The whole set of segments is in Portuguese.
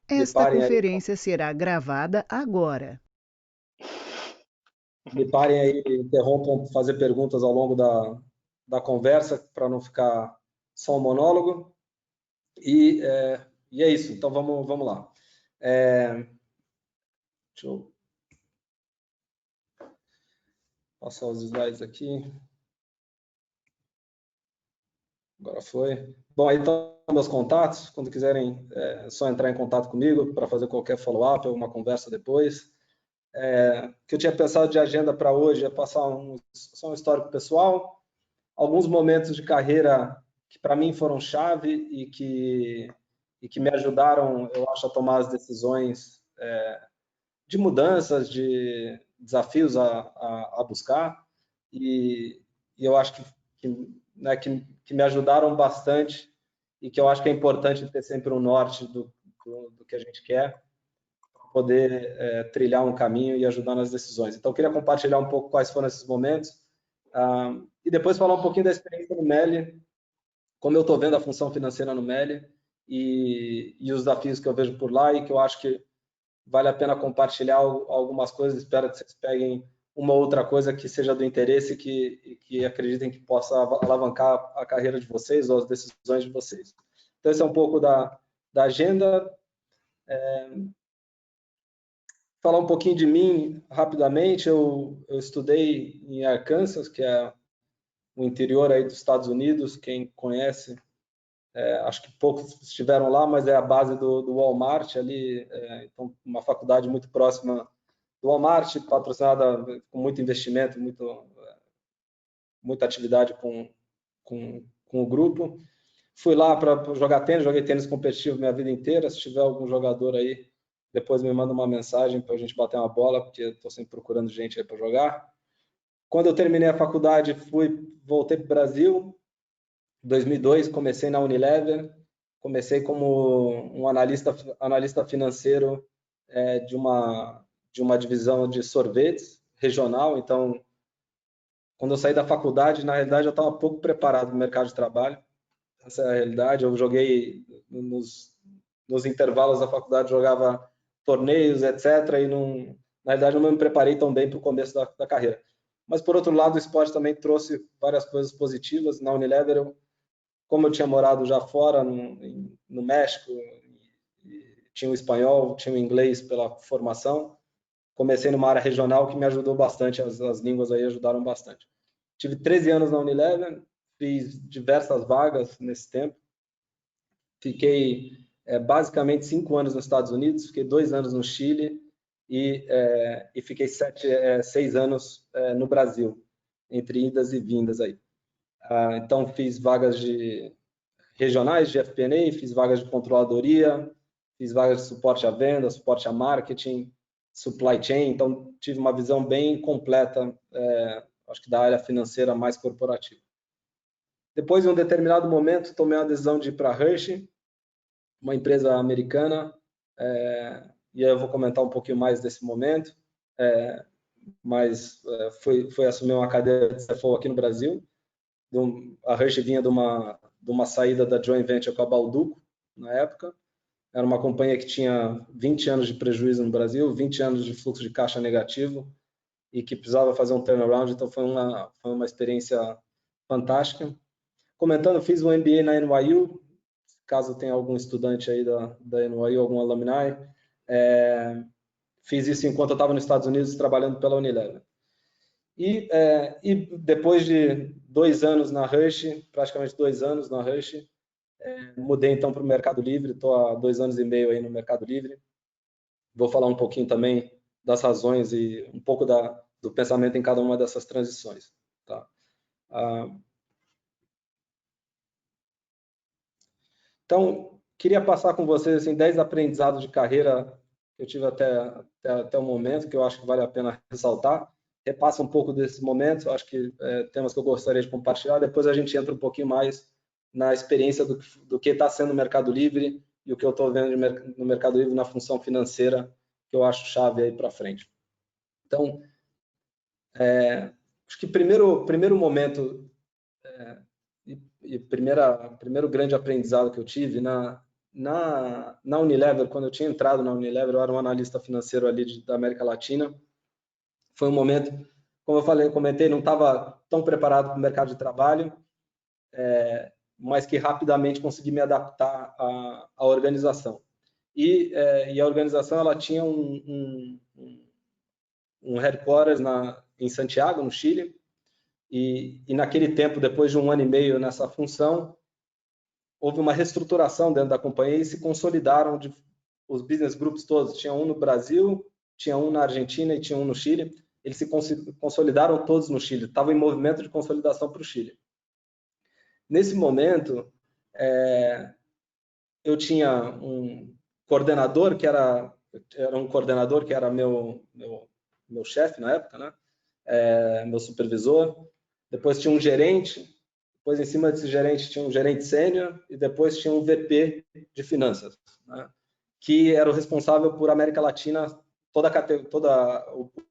Me Esta parem aí, conferência será gravada agora. me parem aí, interrompam, fazer perguntas ao longo da conversa, para não ficar só um monólogo. E é isso, então vamos lá. É, deixa eu passar os slides aqui. Agora foi. Bom, aí estão meus contatos. Quando quiserem, é só entrar em contato comigo para fazer qualquer follow-up ou uma conversa depois. O que eu tinha pensado de agenda para hoje é passar só um histórico pessoal, alguns momentos de carreira que para mim foram chave e que me ajudaram, eu acho, a tomar as decisões de mudanças, de desafios a buscar. E eu acho que me ajudaram bastante e que eu acho que é importante ter sempre um norte do que a gente quer, para poder trilhar um caminho e ajudar nas decisões. Então, eu queria compartilhar um pouco quais foram esses momentos, e depois falar um pouquinho da experiência no Meli, como eu estou vendo a função financeira no Meli e os desafios que eu vejo por lá e que eu acho que vale a pena compartilhar algumas coisas. Espero que vocês peguem uma outra coisa que seja do interesse e que acreditem que possa alavancar a carreira de vocês ou as decisões de vocês. Então, esse é um pouco da agenda. Falar um pouquinho de mim rapidamente. Eu estudei em Arkansas, que é o interior aí dos Estados Unidos. Quem conhece, acho que poucos estiveram lá, mas é a base do Walmart ali. Então, uma faculdade muito próxima do Walmart, patrocinada com muito investimento, muita atividade com o grupo. Fui lá para jogar tênis, joguei tênis competitivo minha vida inteira. Se tiver algum jogador aí, depois me manda uma mensagem para a gente bater uma bola, porque estou sempre procurando gente aí para jogar. Quando eu terminei a faculdade, voltei para o Brasil. Em 2002, comecei na Unilever. Comecei como um analista financeiro de uma divisão de sorvetes regional. Então, quando eu saí da faculdade, na realidade, eu estava pouco preparado para o mercado de trabalho. Essa é a realidade. Eu joguei nos intervalos da faculdade, jogava torneios, etc. E na realidade não me preparei tão bem para o começo da carreira. Mas por outro lado, o esporte também trouxe várias coisas positivas. Na Unilever, como eu tinha morado já fora, no México, e tinha o espanhol, tinha o inglês pela formação, comecei numa área regional que me ajudou bastante. As línguas aí ajudaram bastante. Tive 13 anos na Unilever, fiz diversas vagas nesse tempo. Fiquei basicamente 5 anos nos Estados Unidos, fiquei 2 anos no Chile e fiquei 6 anos no Brasil, entre idas e vindas aí. Então, fiz vagas regionais de FP&A, fiz vagas de controladoria, fiz vagas de suporte à venda, suporte a marketing, supply chain. Então, tive uma visão bem completa, acho que da área financeira mais corporativa. Depois, em um determinado momento, tomei a decisão de ir para a Hershey, uma empresa americana, e aí eu vou comentar um pouquinho mais desse momento, mas foi assumir uma cadeira de CFO aqui no Brasil. A Hershey vinha de uma saída da joint venture com a Balduco, na época. Era uma companhia que tinha 20 anos de prejuízo no Brasil, 20 anos de fluxo de caixa negativo e que precisava fazer um turnaround. Então, foi uma experiência fantástica. Comentando, fiz um MBA na NYU, caso tenha algum estudante aí da NYU, algum alumni. Fiz isso enquanto eu estava nos Estados Unidos trabalhando pela Unilever. E depois de 2 anos na Hershey, praticamente 2 anos na Hershey, mudei então para o Mercado Livre. Estou há 2 anos e meio aí no Mercado Livre. Vou falar um pouquinho também das razões e um pouco do pensamento em cada uma dessas transições. Tá? Então, queria passar com vocês assim, 10 aprendizados de carreira que eu tive até o momento, que eu acho que vale a pena ressaltar. Repassa um pouco desses momentos, acho que temas que eu gostaria de compartilhar. Depois a gente entra um pouquinho mais na experiência do que está sendo o Mercado Livre e o que eu estou vendo no Mercado Livre na função financeira, que eu acho chave aí para frente. Então, acho que primeiro momento primeiro grande aprendizado que eu tive na Unilever, quando eu tinha entrado na Unilever, eu era um analista financeiro ali da América Latina. Foi um momento, como eu comentei, não estava tão preparado para o mercado de trabalho, mas que rapidamente consegui me adaptar à organização. E a organização ela tinha um headquarters em Santiago, no Chile, e naquele tempo, depois de 1 ano e meio nessa função, houve uma reestruturação dentro da companhia e se consolidaram os business groups todos. Tinha um no Brasil, tinha um na Argentina e tinha um no Chile. Eles se consolidaram todos no Chile. Estavam em movimento de consolidação para o Chile. Nesse momento, eu tinha um coordenador que era um coordenador que era meu chefe na época, né? Meu supervisor. Depois tinha um gerente. Depois, em cima desse gerente, tinha um gerente sênior e depois tinha um VP de finanças, né? Que era o responsável por América Latina, todo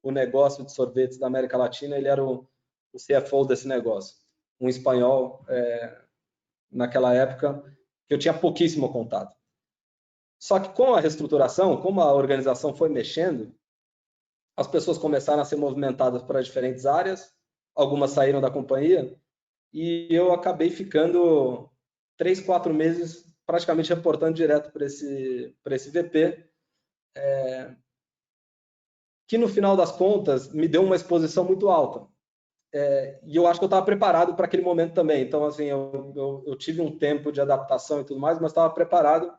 o negócio de sorvetes da América Latina, ele era o CFO desse negócio, um espanhol, naquela época, que eu tinha pouquíssimo contato. Só que com a reestruturação, como a organização foi mexendo, as pessoas começaram a ser movimentadas para diferentes áreas, algumas saíram da companhia, e eu acabei ficando 3, 4 meses praticamente reportando direto para esse VP, que no final das contas me deu uma exposição muito alta. E eu acho que eu estava preparado para aquele momento também. Então, assim, eu tive um tempo de adaptação e tudo mais, mas estava preparado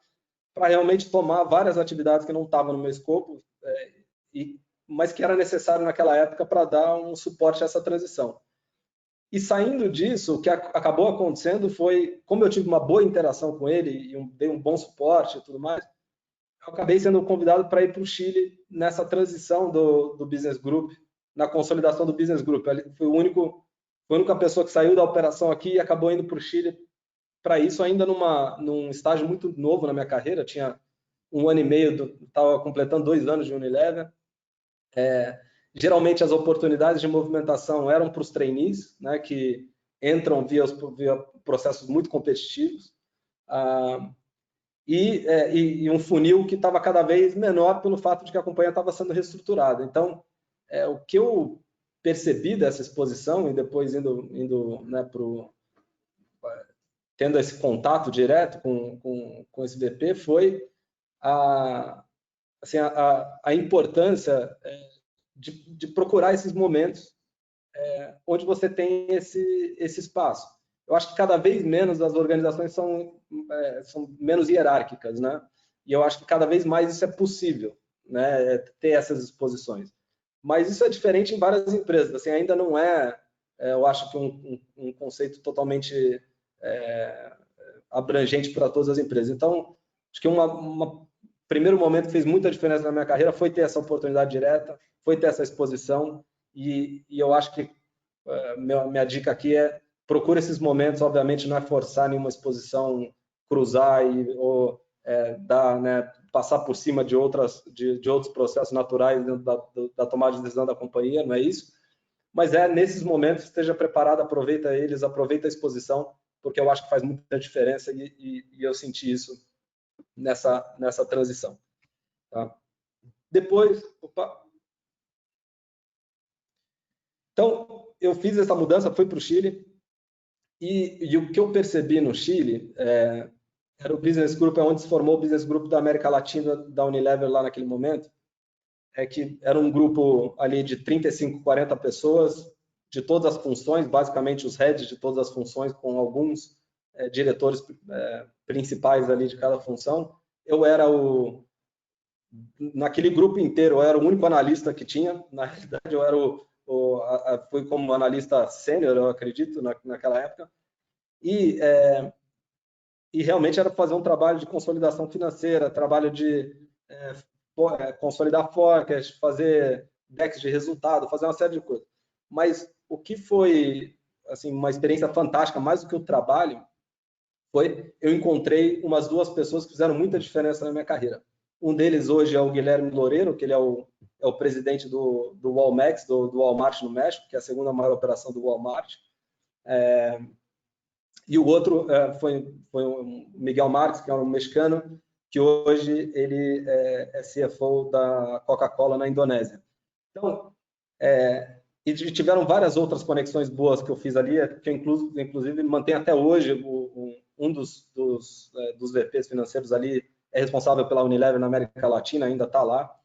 para realmente tomar várias atividades que não estavam no meu escopo, mas que era necessário naquela época para dar um suporte a essa transição. E saindo disso, o que acabou acontecendo foi, como eu tive uma boa interação com ele e dei um bom suporte e tudo mais, eu acabei sendo convidado para ir para o Chile nessa transição do Business Group, na consolidação do Business Group. Foi a única pessoa que saiu da operação aqui e acabou indo para o Chile para isso, ainda num estágio muito novo na minha carreira. Tinha 1 ano e meio, estava completando 2 anos de Unilever. Geralmente as oportunidades de movimentação eram para os trainees, né, que entram via processos muito competitivos, e um funil que estava cada vez menor pelo fato de que a companhia estava sendo reestruturada. Então, o que eu percebi dessa exposição, e depois indo né, tendo esse contato direto com esse VP, foi a importância de procurar esses momentos onde você tem esse espaço. Eu acho que cada vez menos as organizações são menos hierárquicas, né? E eu acho que cada vez mais isso é possível, né? Ter essas exposições. Mas isso é diferente em várias empresas. Assim, ainda não eu acho que um conceito totalmente abrangente para todas as empresas. Então, acho que primeiro momento que fez muita diferença na minha carreira foi ter essa oportunidade direta, foi ter essa exposição, e eu acho que minha dica aqui procure esses momentos. Obviamente não é forçar nenhuma exposição, cruzar ou passar por cima de outros processos naturais dentro da tomada de decisão da companhia, não é isso, mas nesses momentos esteja preparado, aproveita eles, aproveita a exposição, porque eu acho que faz muita diferença e eu senti isso nessa transição. Tá? Depois, então, eu fiz essa mudança, fui para o Chile, e o que eu percebi no Chile era o Business Group, onde se formou o Business Group da América Latina, da Unilever lá naquele momento, que era um grupo ali de 35, 40 pessoas, de todas as funções, basicamente os heads de todas as funções, com alguns diretores principais ali de cada função. Eu era naquele grupo inteiro, eu era o único analista que tinha. Na realidade, eu era fui como analista sênior, eu acredito, naquela época. E realmente era fazer um trabalho de consolidação financeira, trabalho de consolidar forecast, fazer decks de resultado, fazer uma série de coisas. Mas o que foi assim, uma experiência fantástica, mais do que o trabalho, eu encontrei umas 2 pessoas que fizeram muita diferença na minha carreira. Um deles hoje é o Guilherme Loureiro, que ele é o presidente do Walmex, do Walmart no México, que é a segunda maior operação do Walmart. E o outro foi o Miguel Marques, que é um mexicano, que hoje ele é CFO da Coca-Cola na Indonésia. Então, e tiveram várias outras conexões boas que eu fiz ali, que eu, inclusive, mantenho até hoje. Um dos VPs financeiros ali é responsável pela Unilever na América Latina, ainda está lá.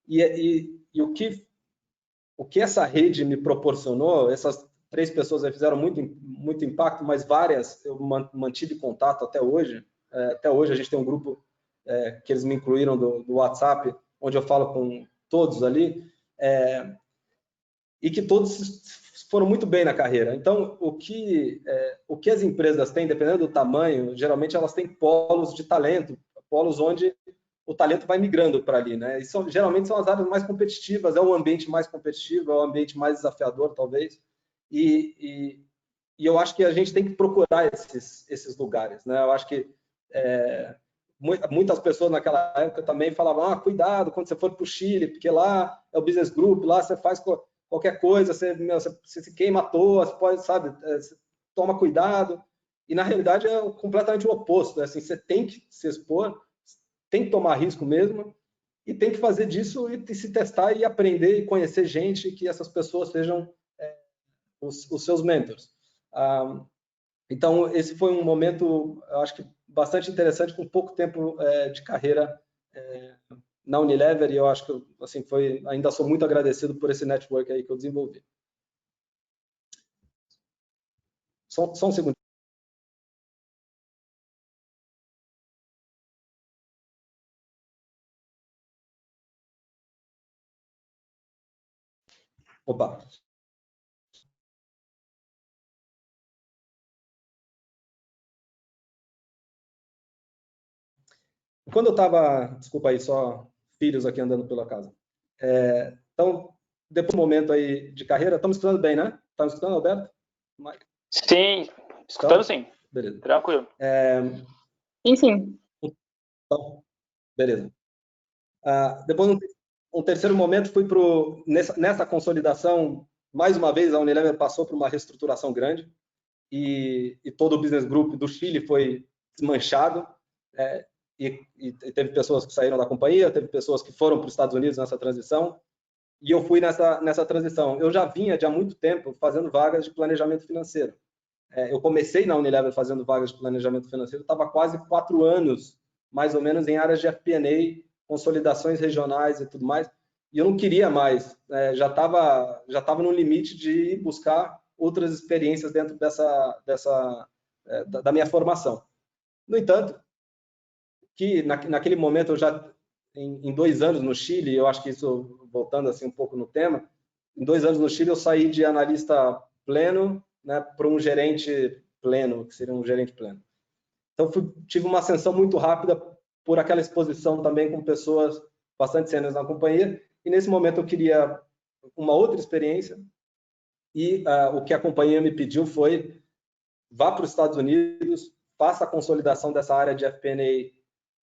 E o que essa rede me proporcionou, essas 3 pessoas aí fizeram muito impacto, mas várias eu mantive contato até hoje. Até hoje a gente tem um grupo que eles me incluíram do WhatsApp, onde eu falo com todos ali, e que todos foram muito bem na carreira. Então, o que as empresas têm, dependendo do tamanho, geralmente elas têm polos de talento, polos onde o talento vai migrando para ali, né? E geralmente são as áreas mais competitivas, é o ambiente mais competitivo, é o ambiente mais desafiador, talvez. E eu acho que a gente tem que procurar esses lugares, né? Eu acho que muitas pessoas naquela época também falavam: cuidado quando você for para o Chile, porque lá é o business group, lá você faz qualquer coisa, você se queima à toa, você pode, sabe, você toma cuidado. E na realidade é completamente o oposto, né? Assim, você tem que se expor, tem que tomar risco mesmo, e tem que fazer disso e se testar e aprender e conhecer gente, que essas pessoas sejam os seus mentors. Então, esse foi um momento, eu acho que bastante interessante, com pouco tempo de carreira na Unilever, e eu acho que assim, ainda sou muito agradecido por esse network aí que eu desenvolvi. Só um segundo. Opa. Quando eu estava, desculpa aí, só filhos aqui andando pela casa. Então, depois do momento aí de carreira, estamos escutando bem, né? Está me escutando, Alberto? Sim, escutando sim. Beleza. Tranquilo. Sim. Então, beleza. Depois, um terceiro momento, fui nessa consolidação, mais uma vez, a Unilever passou por uma reestruturação grande e todo o business group do Chile foi desmanchado. E teve pessoas que saíram da companhia, teve pessoas que foram para os Estados Unidos nessa transição, e eu fui nessa transição. Eu já vinha de há muito tempo fazendo vagas de planejamento financeiro. Eu comecei na Unilever fazendo vagas de planejamento financeiro, estava quase 4 anos, mais ou menos, em áreas de FP&A, consolidações regionais e tudo mais, e eu não queria mais, já estava no limite de ir buscar outras experiências dentro da minha formação. No entanto, que naquele momento eu já, em 2 anos no Chile, eu acho que isso, voltando assim um pouco no tema, em 2 anos no Chile eu saí de analista pleno, né, para um gerente pleno, que seria um gerente pleno. Então tive uma ascensão muito rápida por aquela exposição também com pessoas bastante sêniores na companhia, e nesse momento eu queria uma outra experiência, e o que a companhia me pediu foi: vá para os Estados Unidos, faça a consolidação dessa área de FP&A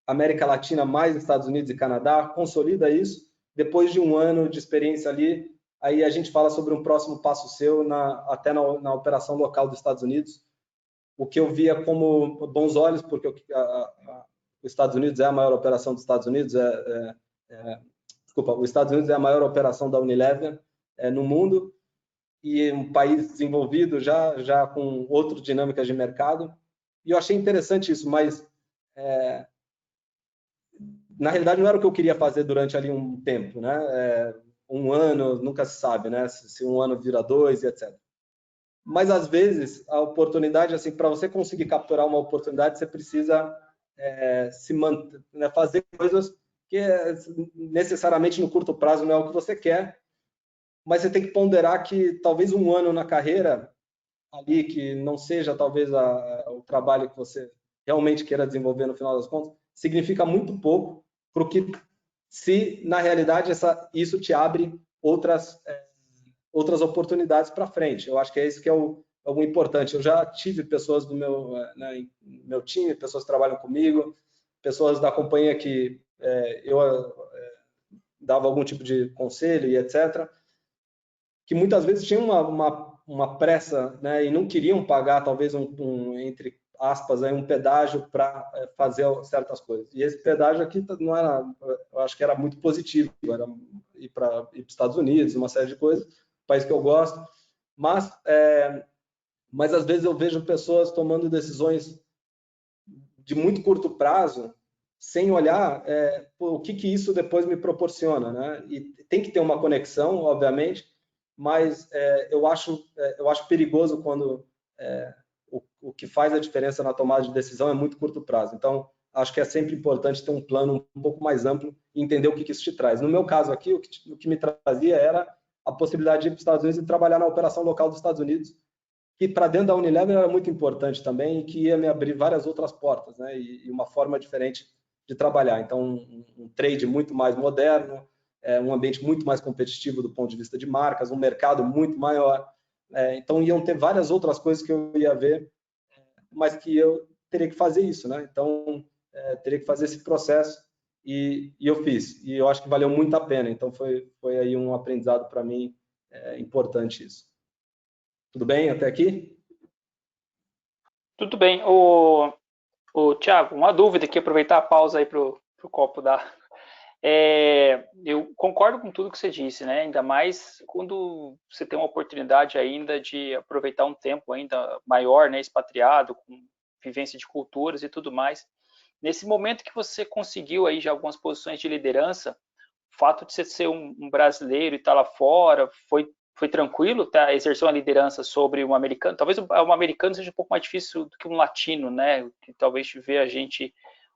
América Latina mais Estados Unidos e Canadá, consolida isso. Depois de 1 ano de experiência ali, aí a gente fala sobre um próximo passo seu até na operação local dos Estados Unidos, o que eu via como bons olhos, porque os Estados Unidos é a maior operação dos Estados Unidos, os Estados Unidos é a maior operação da Unilever no mundo, e um país desenvolvido já com outras dinâmicas de mercado. E eu achei interessante isso, mas na realidade não era o que eu queria fazer durante ali um tempo, né? 1 ano, nunca se sabe, né? Se 1 ano vira 2 e etc. Mas às vezes a oportunidade, assim, para você conseguir capturar uma oportunidade, você precisa se manter, né? Fazer coisas que necessariamente no curto prazo não é o que você quer, mas você tem que ponderar que talvez 1 ano na carreira ali, que não seja talvez o trabalho que você realmente queira desenvolver no final das contas, significa muito pouco para o que, se na realidade isso te abre outras oportunidades para frente. Eu acho que é isso que é o importante. Eu já tive pessoas do meu time, pessoas que trabalham comigo, pessoas da companhia que eu dava algum tipo de conselho e etc., que muitas vezes tinham uma pressa, né, e não queriam pagar talvez entre aspas, aí, um pedágio para fazer certas coisas. E esse pedágio aqui não era, eu acho que era muito positivo, era ir para os Estados Unidos, uma série de coisas, país que eu gosto, mas às vezes eu vejo pessoas tomando decisões de muito curto prazo, sem olhar o que isso depois me proporciona, né? E tem que ter uma conexão, obviamente, mas eu acho perigoso quando o que faz a diferença na tomada de decisão é muito curto prazo. Então, acho que é sempre importante ter um plano um pouco mais amplo e entender o que isso te traz. No meu caso aqui, o que me trazia era a possibilidade de ir para os Estados Unidos e trabalhar na operação local dos Estados Unidos, que para dentro da Unilever era muito importante também e que ia me abrir várias outras portas, né? E uma forma diferente de trabalhar. Então, um trade muito mais moderno, um ambiente muito mais competitivo do ponto de vista de marcas, um mercado muito maior. Então, iam ter várias outras coisas que eu ia ver, mas que eu teria que fazer isso, né? Então, teria que fazer esse processo e eu fiz. E eu acho que valeu muito a pena. Então, foi aí um aprendizado para mim importante isso. Tudo bem até aqui? Tudo bem. Thiago, uma dúvida aqui, aproveitar a pausa aí para o copo dar. Eu concordo com tudo que você disse, né? Ainda mais quando você tem uma oportunidade ainda de aproveitar um tempo ainda maior, né? Expatriado, com vivência de culturas e tudo mais. Nesse momento que você conseguiu aí já algumas posições de liderança, o fato de você ser um brasileiro e estar lá fora, foi tranquilo, tá? Exercer uma liderança sobre um americano? Talvez um americano seja um pouco mais difícil do que um latino, né? Que talvez vê a gente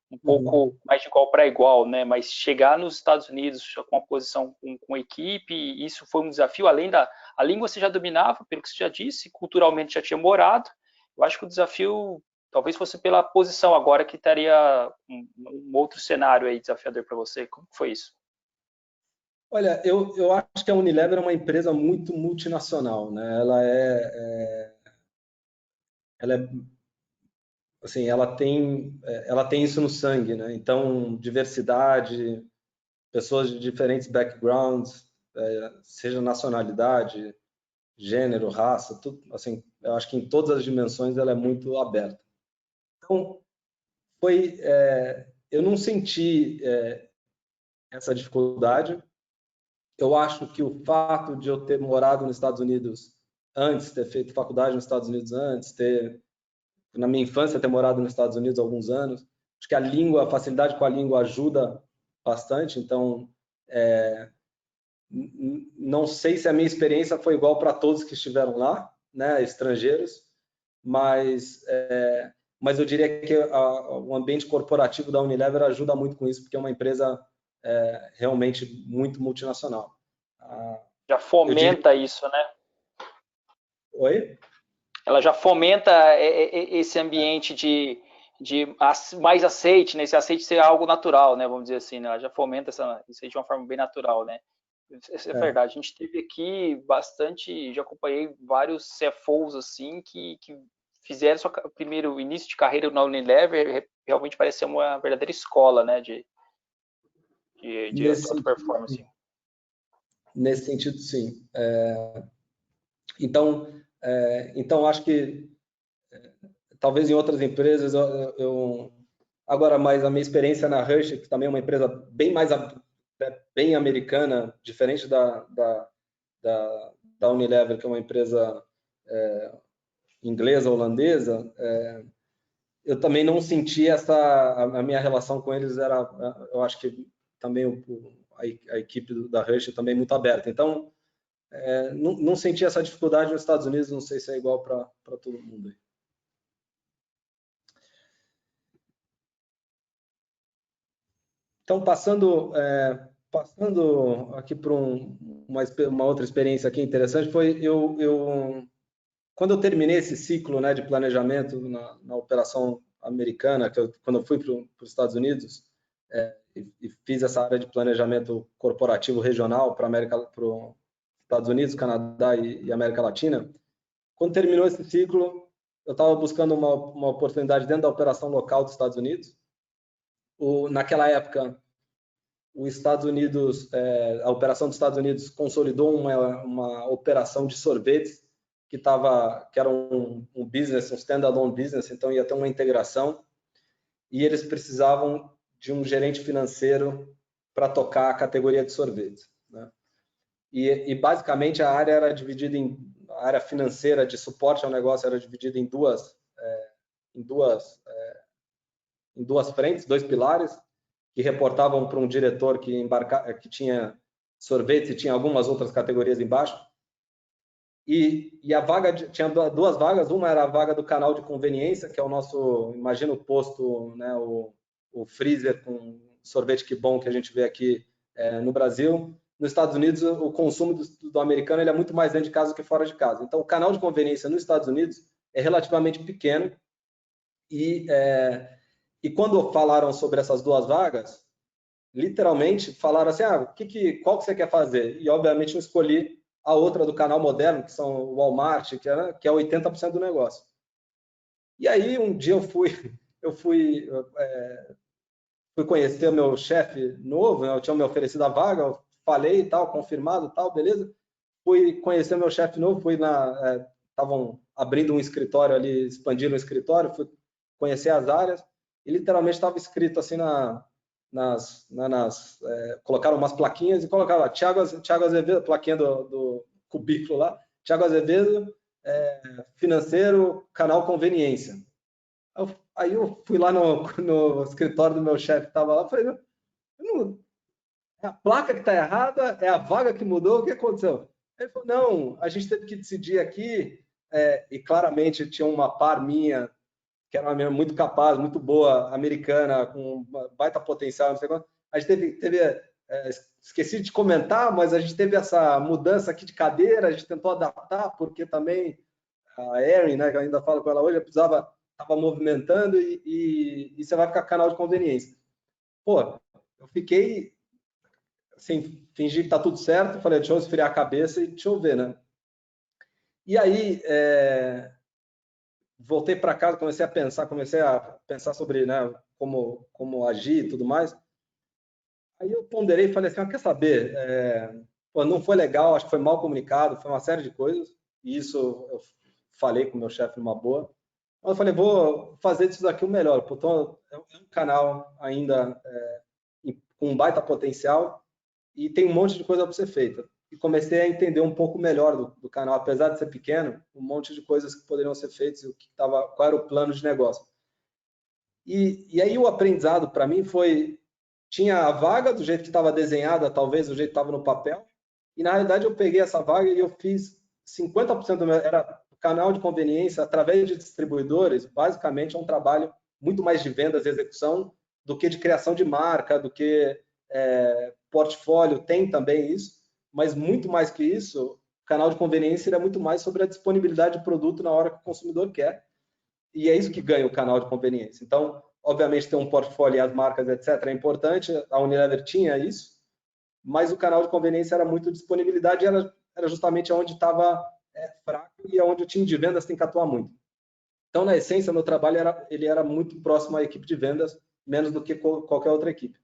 um pouco mais de igual para igual, né? Mas chegar nos Estados Unidos com uma posição com equipe, isso foi um desafio. Além a língua você já dominava, pelo que você já disse, culturalmente já tinha morado. Eu acho que o desafio talvez fosse pela posição agora, que estaria um outro cenário aí desafiador para você. Como foi isso? Olha, eu acho que a Unilever é uma empresa muito multinacional, né? Assim, ela tem isso no sangue, né? Então, diversidade, pessoas de diferentes backgrounds, seja nacionalidade, gênero, raça, tudo, assim, eu acho que em todas as dimensões ela é muito aberta. Então, eu não senti essa dificuldade. Eu acho que o fato de eu ter morado nos Estados Unidos antes, ter feito faculdade nos Estados Unidos antes, na minha infância, ter morado nos Estados Unidos há alguns anos, acho que a facilidade com a língua ajuda bastante. Então, não sei se a minha experiência foi igual para todos que estiveram lá, né, estrangeiros, mas eu diria que o ambiente corporativo da Unilever ajuda muito com isso, porque é uma empresa realmente muito multinacional. Já fomenta isso, né? Oi? Ela já fomenta esse ambiente de mais aceite, né? Esse aceite ser algo natural, né? Vamos dizer assim, né? Ela já fomenta isso aí de uma forma bem natural, né? Isso é verdade. A gente teve aqui bastante, já acompanhei vários CFOs assim que fizeram seu primeiro início de carreira na Unilever, realmente parece ser uma verdadeira escola, né? De alta performance. Nesse sentido, sim. Então acho que talvez em outras empresas agora, mais a minha experiência na Hershey, que também é uma empresa bem americana, diferente da Unilever, que é uma empresa inglesa, holandesa, eu também não senti a minha relação com eles eu acho que também a equipe da Hershey também muito aberta. Então, não senti essa dificuldade nos Estados Unidos, não sei se é igual para todo mundo aí. Então, passando aqui para uma outra experiência aqui interessante, foi quando eu terminei esse ciclo, né, de planejamento na operação americana, quando eu fui para os Estados Unidos e fiz essa área de planejamento corporativo regional para os Estados Unidos, Canadá e América Latina, quando terminou esse ciclo, eu estava buscando uma oportunidade dentro da operação local dos Estados Unidos. Naquela época, a operação dos Estados Unidos consolidou uma operação de sorvetes que era um business, um standalone business, então ia ter uma integração, e eles precisavam de um gerente financeiro para tocar a categoria de sorvete, né? E basicamente a área era dividida a área financeira de suporte ao negócio era dividida em duas frentes, 2 pilares, que reportavam para um diretor que tinha sorvete e tinha algumas outras categorias embaixo. E a vaga tinha 2 vagas, uma era a vaga do canal de conveniência, que é o nosso, imagina o posto, né, o freezer com sorvete que bom que a gente vê aqui no Brasil. Nos Estados Unidos, o consumo do americano ele é muito mais dentro de casa do que fora de casa. Então, o canal de conveniência nos Estados Unidos é relativamente pequeno. E quando falaram sobre essas 2 vagas, literalmente falaram assim, qual que você quer fazer? E, obviamente, eu escolhi a outra do canal moderno, que são o Walmart, que é 80% do negócio. E aí, um dia eu fui conhecer o meu chefe novo, eu tinha me oferecido a vaga, eu falei e tal, confirmado e tal, beleza. Fui conhecer meu chefe novo, estavam abrindo um escritório ali, expandindo um escritório, fui conhecer as áreas, e literalmente estava escrito assim colocaram umas plaquinhas e colocaram Thiago Azevedo, plaquinha do cubículo lá, Thiago Azevedo, financeiro, canal conveniência. Aí eu fui lá no escritório do meu chefe que estava lá, falei, é a placa que está errada, é a vaga que mudou, o que aconteceu? Ele falou, não, a gente teve que decidir aqui, e claramente tinha uma par minha, que era uma menina muito capaz, muito boa, americana, com baita potencial, não sei quanto. A gente esqueci de comentar, mas a gente teve essa mudança aqui de cadeira, a gente tentou adaptar, porque também a Erin, né, que eu ainda falo com ela hoje, estava movimentando e você vai ficar com canal de conveniência. Pô, eu fiquei assim, fingi que tá tudo certo, falei, deixa eu esfriar a cabeça e deixa eu ver, né? E aí, voltei para casa, comecei a pensar sobre, né, como agir e tudo mais. Aí eu ponderei e falei assim, quer saber? Não foi legal, acho que foi mal comunicado, foi uma série de coisas, e isso eu falei com o meu chefe numa boa. Mas eu falei, vou fazer disso daqui o melhor. Portanto, é um canal ainda com um baita potencial e tem um monte de coisa para ser feita. E comecei a entender um pouco melhor do canal, apesar de ser pequeno, um monte de coisas que poderiam ser feitas e qual era o plano de negócio. E aí o aprendizado para mim tinha a vaga do jeito que estava desenhada, talvez do jeito que estava no papel, e na realidade eu peguei essa vaga e eu fiz 50% do meu, era canal de conveniência através de distribuidores, basicamente é um trabalho muito mais de vendas e execução do que de criação de marca, do que portfólio, tem também isso, mas muito mais que isso, o canal de conveniência é muito mais sobre a disponibilidade de produto na hora que o consumidor quer, e é isso que ganha o canal de conveniência. Então, obviamente, ter um portfólio e as marcas, etc., é importante, a Unilever tinha isso, mas o canal de conveniência era muito disponibilidade, e era justamente onde estava fraco e onde o time de vendas tem que atuar muito. Então, na essência, meu trabalho ele era muito próximo à equipe de vendas, menos do que qualquer outra equipe.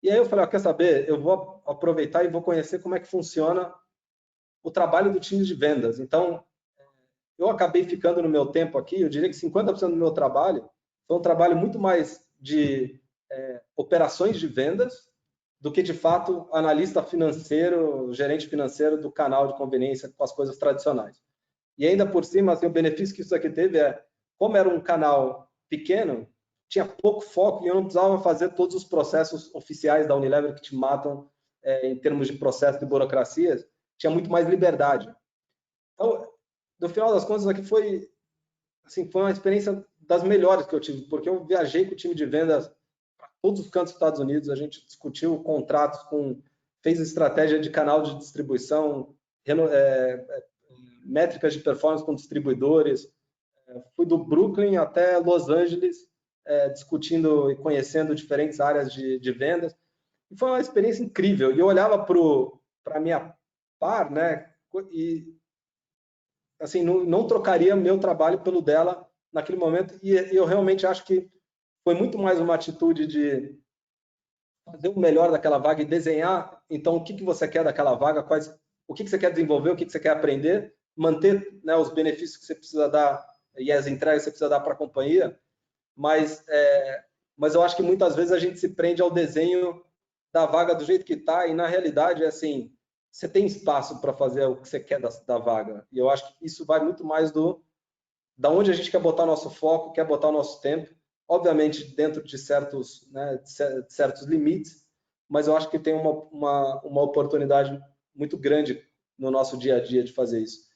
E aí eu falei, quer saber? Eu vou aproveitar e vou conhecer como é que funciona o trabalho do time de vendas. Então, eu acabei ficando no meu tempo aqui, eu diria que 50% do meu trabalho foi um trabalho muito mais de operações de vendas do que, de fato, analista financeiro, gerente financeiro do canal de conveniência com as coisas tradicionais. E ainda por cima, assim, o benefício que isso aqui teve como era um canal pequeno, tinha pouco foco e eu não precisava fazer todos os processos oficiais da Unilever que te matam em termos de processo de burocracias, tinha muito mais liberdade. Então, no final das contas, aqui foi uma experiência das melhores que eu tive, porque eu viajei com o time de vendas para todos os cantos dos Estados Unidos, a gente discutiu contratos, fez estratégia de canal de distribuição, métricas de performance com distribuidores, fui do Brooklyn até Los Angeles, discutindo e conhecendo diferentes áreas de vendas. E foi uma experiência incrível. E eu olhava para a minha par, né? E assim, não trocaria meu trabalho pelo dela naquele momento. E eu realmente acho que foi muito mais uma atitude de fazer o melhor daquela vaga e desenhar. Então, o que você quer daquela vaga? O que você quer desenvolver? O que você quer aprender? manter, né, os benefícios que você precisa dar e as entregas que você precisa dar para a companhia, mas eu acho que muitas vezes a gente se prende ao desenho da vaga do jeito que está, e na realidade é assim, você tem espaço para fazer o que você quer da vaga, e eu acho que isso vai muito mais da onde a gente quer botar nosso foco, quer botar o nosso tempo, obviamente dentro de certos, né, de certos limites, mas eu acho que tem uma oportunidade muito grande no nosso dia a dia de fazer isso.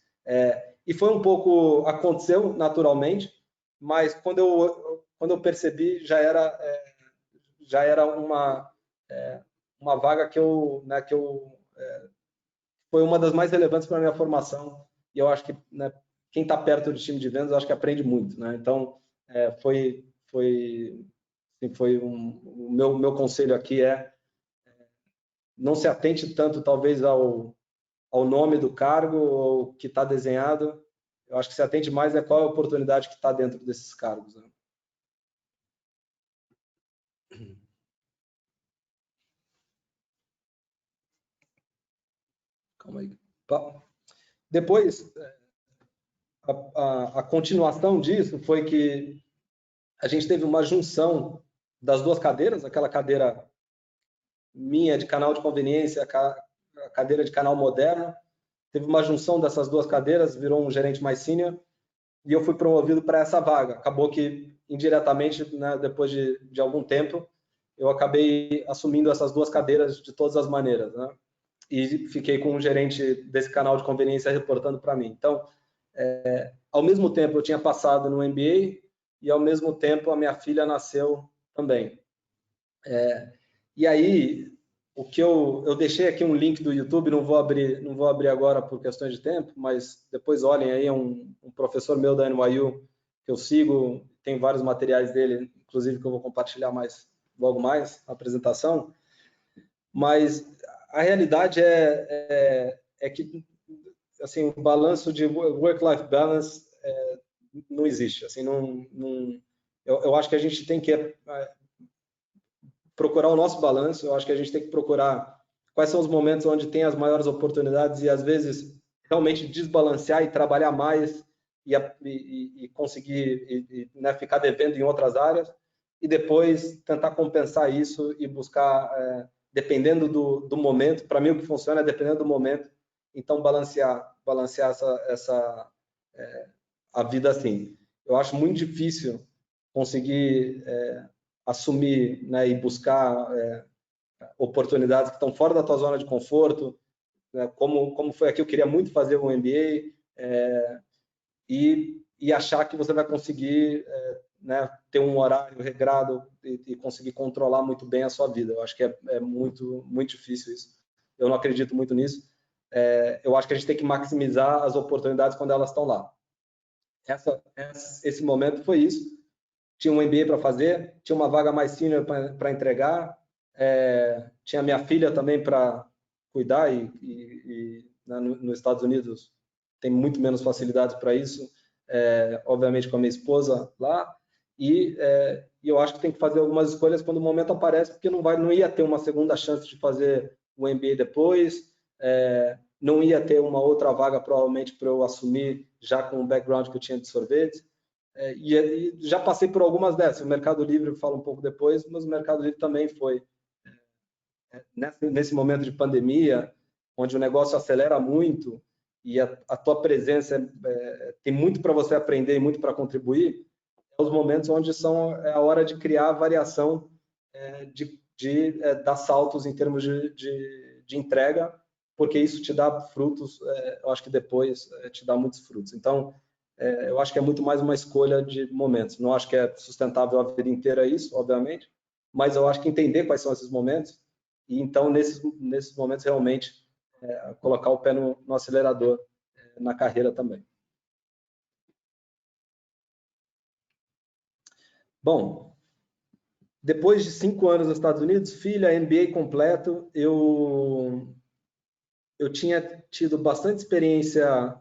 E foi um pouco, aconteceu naturalmente, mas quando eu percebi, já era uma vaga que foi uma das mais relevantes para a minha formação, e eu acho que, né, quem está perto do time de vendas, eu acho que aprende muito, né? Então, o meu conselho aqui não se atente tanto, talvez, ao nome do cargo ou que está desenhado. Eu acho que se atente mais qual é a oportunidade que está dentro desses cargos, né? Calma aí. Depois, a continuação disso foi que a gente teve uma junção das duas cadeiras, aquela cadeira minha de canal de conveniência, a cadeira de canal moderno. Teve uma junção dessas duas cadeiras, virou um gerente mais sênior, e eu fui promovido para essa vaga. Acabou que, indiretamente, né, depois de algum tempo, eu acabei assumindo essas duas cadeiras de todas as maneiras, né? E fiquei com um gerente desse canal de conveniência reportando para mim. Então, ao mesmo tempo, eu tinha passado no MBA e, ao mesmo tempo, a minha filha nasceu também. E aí, o que eu deixei aqui um link do YouTube, não vou abrir agora por questões de tempo, mas depois olhem aí, é um professor meu da NYU que eu sigo, tem vários materiais dele, inclusive que eu vou compartilhar logo mais na apresentação. Mas a realidade é que, assim, o balanço de work-life balance não existe. Assim, eu acho que a gente tem que procurar o nosso balanço. Eu acho que a gente tem que procurar quais são os momentos onde tem as maiores oportunidades e, às vezes, realmente desbalancear e trabalhar mais e conseguir né, ficar devendo em outras áreas, e depois tentar compensar isso e buscar, dependendo do momento. Para mim, o que funciona é dependendo do momento, então balancear a vida assim. Eu acho muito difícil conseguir assumir, né, e buscar oportunidades que estão fora da tua zona de conforto, né, como foi aqui. Eu queria muito fazer um MBA e achar que você vai conseguir né, ter um horário regrado e conseguir controlar muito bem a sua vida. Eu acho que é muito, muito difícil isso. Eu não acredito muito nisso. Eu acho que a gente tem que maximizar as oportunidades quando elas estão lá. Esse momento foi isso. Tinha um MBA para fazer, tinha uma vaga mais senior para entregar, tinha minha filha também para cuidar, e né, nos Estados Unidos tem muito menos facilidades para isso, obviamente com a minha esposa lá, e eu acho que tem que fazer algumas escolhas quando o momento aparece, porque não ia ter uma segunda chance de fazer o MBA depois, não ia ter uma outra vaga provavelmente para eu assumir já com o background que eu tinha de sorvete. E já passei por algumas dessas. O Mercado Livre fala um pouco depois, mas o Mercado Livre também foi nesse momento de pandemia, onde o negócio acelera muito e a tua presença tem muito para você aprender e muito para contribuir. Os momentos onde é a hora de criar a variação, de dar saltos em termos de entrega, porque isso te dá frutos. Eu acho que depois te dá muitos frutos. Então, eu acho que é muito mais uma escolha de momentos. Não acho que é sustentável a vida inteira isso, obviamente, mas eu acho que entender quais são esses momentos e, então, nesses momentos, realmente colocar o pé no acelerador na carreira também. Bom, depois de 5 anos nos Estados Unidos, filha, MBA completo, eu tinha tido bastante experiência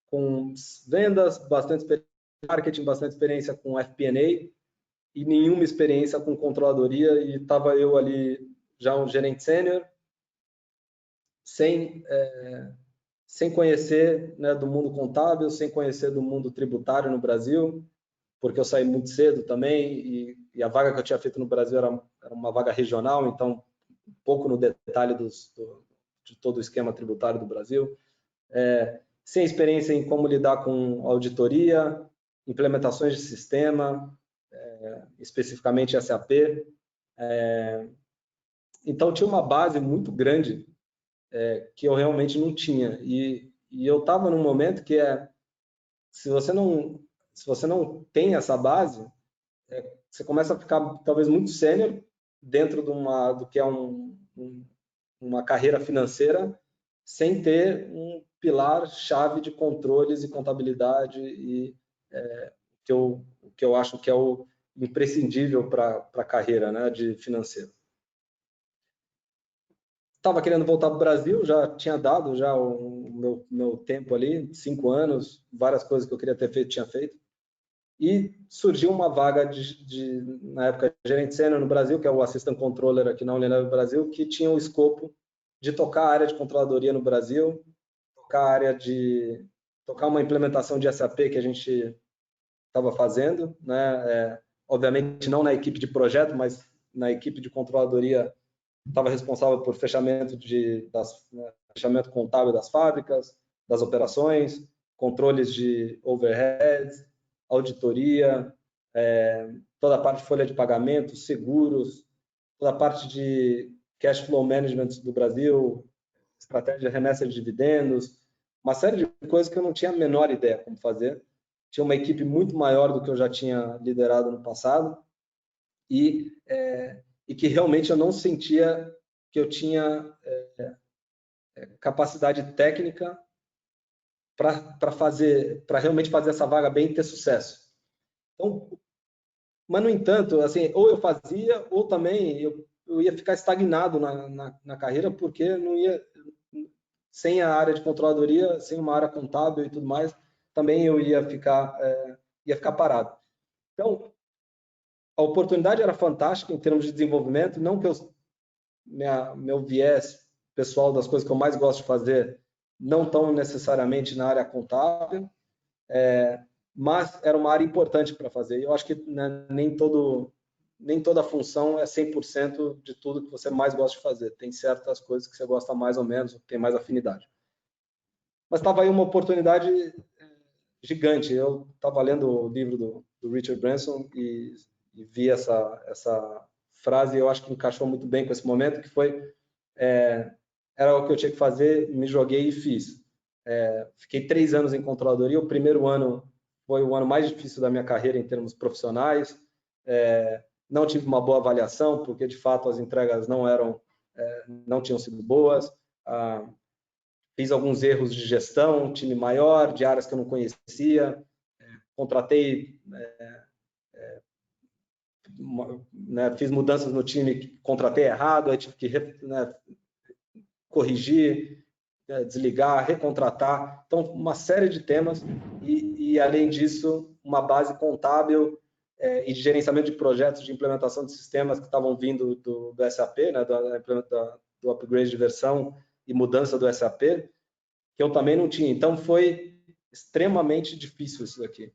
com vendas, bastante experiência com marketing, bastante experiência com FP&A e nenhuma experiência com controladoria, e estava eu ali já um gerente sênior, sem sem conhecer, né, do mundo contábil, sem conhecer do mundo tributário no Brasil, porque eu saí muito cedo também, e a vaga que eu tinha feito no Brasil era uma vaga regional, então um pouco no detalhe de todo o esquema tributário do Brasil, sem experiência em como lidar com auditoria, implementações de sistema, especificamente SAP. Então tinha uma base muito grande que eu realmente não tinha, e eu estava num momento que se você não tem essa base, você começa a ficar talvez muito sênior dentro do que é uma carreira financeira, sem ter um pilar-chave de controles e contabilidade, e o que eu acho que é o imprescindível para a carreira, né, de financeiro. Estava querendo voltar para o Brasil, já tinha dado já o meu tempo ali, 5 anos, várias coisas que eu queria ter feito, tinha feito. E surgiu uma vaga na época, gerente sênior no Brasil, que é o Assistant Controller aqui na Unilever Brasil, que tinha o escopo de tocar a área de controladoria no Brasil, tocar uma implementação de SAP que a gente estava fazendo, né? Obviamente não na equipe de projeto, mas na equipe de controladoria estava responsável por fechamento contábil das fábricas, das operações, controles de overheads, auditoria, toda a parte de folha de pagamento, seguros, toda a parte de cash flow management do Brasil, estratégia de remessa de dividendos, uma série de coisas que eu não tinha a menor ideia como fazer. Tinha uma equipe muito maior do que eu já tinha liderado no passado, e que realmente eu não sentia que eu tinha capacidade técnica para realmente fazer essa vaga bem e ter sucesso. Então, mas, no entanto, assim, ou eu fazia, ou também eu ia ficar estagnado na carreira, porque não ia, sem a área de controladoria, sem uma área contábil e tudo mais, também eu ia ficar parado. Então, a oportunidade era fantástica em termos de desenvolvimento, não que meu viés pessoal das coisas que eu mais gosto de fazer não estão necessariamente na área contábil, mas era uma área importante para fazer. E eu acho que, né, nem toda função é 100% de tudo que você mais gosta de fazer. Tem certas coisas que você gosta mais ou menos, tem mais afinidade. Mas estava aí uma oportunidade gigante. Eu estava lendo o livro do Richard Branson e vi essa frase, e eu acho que encaixou muito bem com esse momento, que foi, era o que eu tinha que fazer, me joguei e fiz. Fiquei 3 anos em controladoria. O primeiro ano foi o ano mais difícil da minha carreira em termos profissionais. Não tive uma boa avaliação, porque de fato as entregas não tinham sido boas. Fiz alguns erros de gestão, time maior, de áreas que eu não conhecia, contratei, fiz mudanças no time, contratei errado, aí tive que corrigir, desligar, recontratar. Então, uma série de temas e além disso, uma base contábil e de gerenciamento de projetos de implementação de sistemas que estavam vindo do SAP, né, do upgrade de versão e mudança do SAP, que eu também não tinha. Então, foi extremamente difícil isso daqui.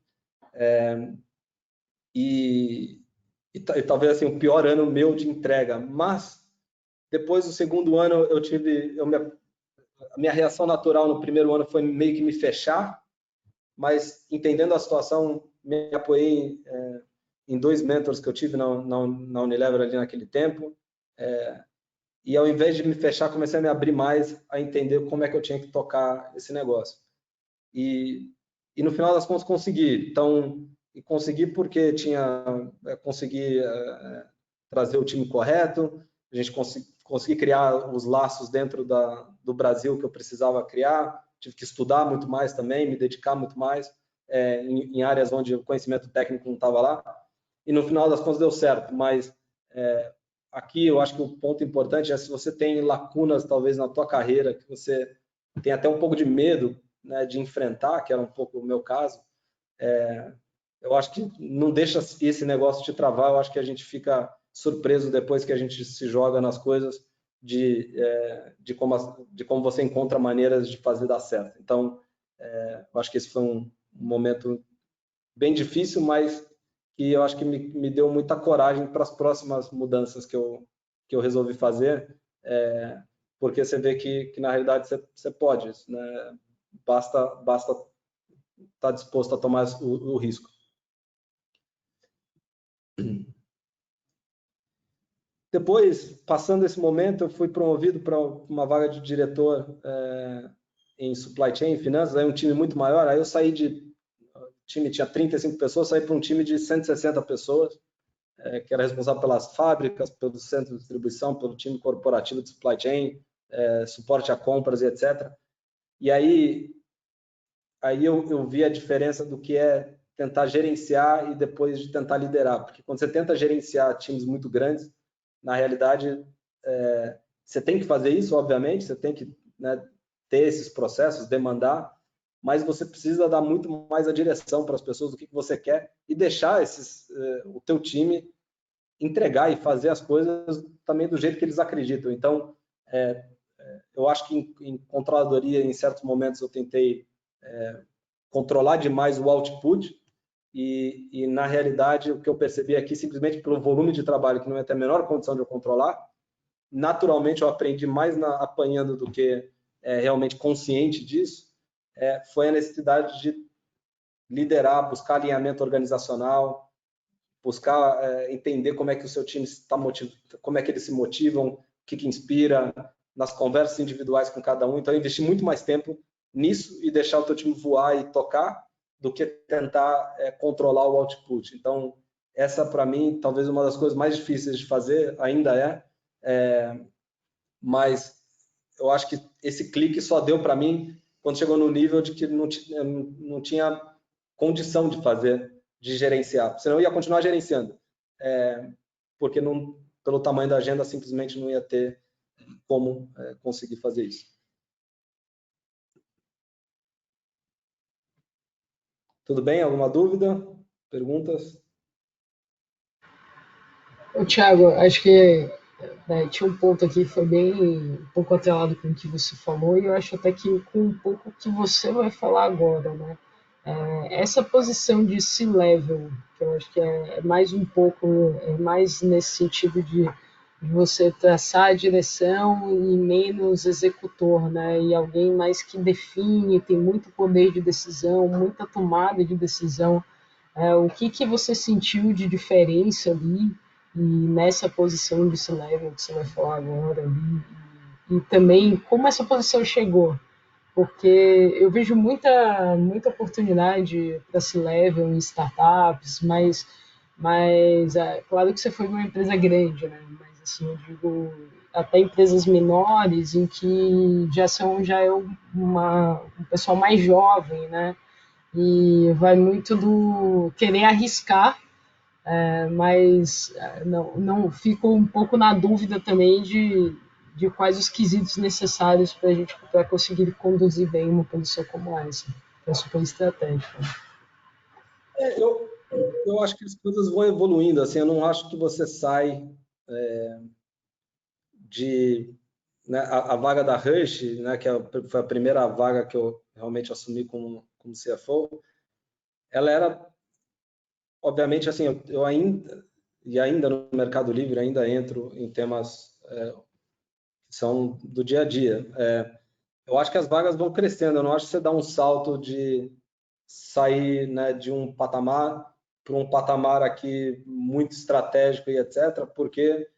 E talvez assim, o pior ano meu de entrega. Mas, depois do segundo ano, a minha reação natural no primeiro ano foi meio que me fechar, mas entendendo a situação, me apoiei em 2 mentors que eu tive na Unilever ali naquele tempo, e ao invés de me fechar, comecei a me abrir mais, a entender como é que eu tinha que tocar esse negócio. E no final das contas consegui. Então, consegui porque consegui trazer o time correto, a gente consegui criar os laços dentro do Brasil que eu precisava criar, tive que estudar muito mais também, me dedicar muito mais em áreas onde o conhecimento técnico não estava lá, e no final das contas deu certo. Mas aqui eu acho que o ponto importante é, se você tem lacunas talvez na tua carreira, que você tem até um pouco de medo, né, de enfrentar, que era um pouco o meu caso, eu acho que não deixa esse negócio te travar. Eu acho que a gente fica surpreso depois que a gente se joga nas coisas de como você encontra maneiras de fazer dar certo. Então, eu acho que esse foi um momento bem difícil, mas que eu acho que me deu muita coragem para as próximas mudanças que eu resolvi fazer, porque você vê que na realidade você pode, né? Basta estar disposto a tomar o risco. Depois, passando esse momento, eu fui promovido para uma vaga de diretor em supply chain, em finanças, aí um time muito maior. Aí eu saí o time tinha 35 pessoas, saí para um time de 160 pessoas, que era responsável pelas fábricas, pelo centro de distribuição, pelo time corporativo de supply chain, suporte a compras e etc. E aí eu vi a diferença do que é tentar gerenciar e depois de tentar liderar, porque quando você tenta gerenciar times muito grandes, na realidade, você tem que fazer isso, obviamente, você tem que, né, ter esses processos, demandar, mas você precisa dar muito mais a direção para as pessoas do que você quer e deixar o teu time entregar e fazer as coisas também do jeito que eles acreditam. Então, eu acho que em controladoria, em certos momentos, eu tentei controlar demais o output e, na realidade, o que eu percebi aqui, simplesmente pelo volume de trabalho, que não ia ter a menor condição de eu controlar, naturalmente eu aprendi mais apanhando do que realmente consciente disso, foi a necessidade de liderar, buscar alinhamento organizacional, buscar entender como é que o seu time está motivado, como é que eles se motivam, o que inspira, nas conversas individuais com cada um. Então, eu investi muito mais tempo nisso e deixar o teu time voar e tocar do que tentar controlar o output. Então, essa, para mim, talvez uma das coisas mais difíceis de fazer, ainda mas eu acho que esse clique só deu para mim quando chegou no nível de que não tinha condição de fazer, de gerenciar. Senão eu ia continuar gerenciando, porque pelo tamanho da agenda simplesmente não ia ter como conseguir fazer isso. Tudo bem? Alguma dúvida? Perguntas? Thiago, acho que tinha um ponto aqui que foi bem um pouco atrelado com o que você falou, e eu acho até que com um pouco que você vai falar agora, né? Essa posição de C-level, que eu acho que é mais um pouco, mais nesse sentido de você traçar a direção e menos executor, né? E alguém mais que define, tem muito poder de decisão, muita tomada de decisão. O que você sentiu de diferença ali e nessa posição de C-level que você vai falar agora ali, e também como essa posição chegou? Porque eu vejo muita oportunidade para C-level em startups, mas claro que você foi uma empresa grande, né? Mas assim, eu digo até empresas menores em que já é um pessoal mais jovem, né? E vai muito do querer arriscar, mas não fico um pouco na dúvida também de quais os quesitos necessários para a gente pra conseguir conduzir bem uma posição como essa, que é super estratégica. Eu acho que as coisas vão evoluindo, assim, eu não acho que você sai né, a vaga da Rush, né, que foi a primeira vaga que eu realmente assumi como CFO, ela era, obviamente, assim, eu ainda no Mercado Livre, ainda entro em temas que são do dia a dia. Eu acho que as vagas vão crescendo, eu não acho que você dá um salto de sair, né, de um patamar para um patamar aqui muito estratégico e etc., porque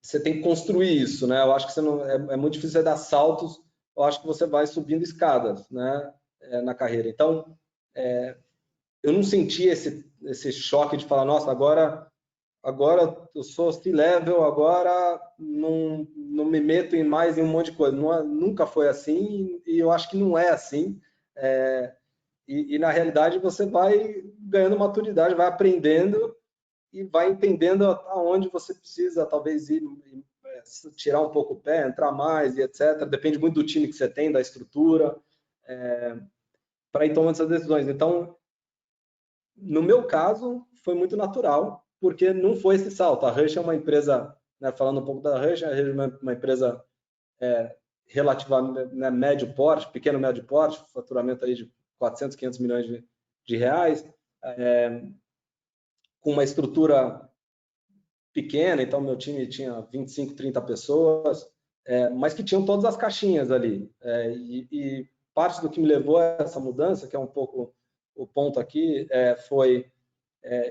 você tem que construir isso, né? Eu acho que você não, é muito difícil você dar saltos, eu acho que você vai subindo escadas, né, na carreira. Então, eu não senti esse choque de falar, nossa, agora eu sou C-level, agora não me meto mais em um monte de coisa. Nunca foi assim e eu acho que não é assim. E na realidade você vai ganhando maturidade, vai aprendendo e vai entendendo aonde você precisa talvez ir, tirar um pouco o pé, entrar mais e etc. Depende muito do time que você tem, da estrutura, para ir tomando essas decisões. Então, no meu caso, foi muito natural, porque não foi esse salto. A Rush é uma empresa, né, falando um pouco da Rush, a Rush é uma empresa relativamente, né, médio porte, pequeno médio porte, faturamento aí de 400, 500 milhões de reais, com uma estrutura pequena, então meu time tinha 25, 30 pessoas, mas que tinham todas as caixinhas ali. E parte do que me levou a essa mudança, que é um pouco o ponto aqui, foi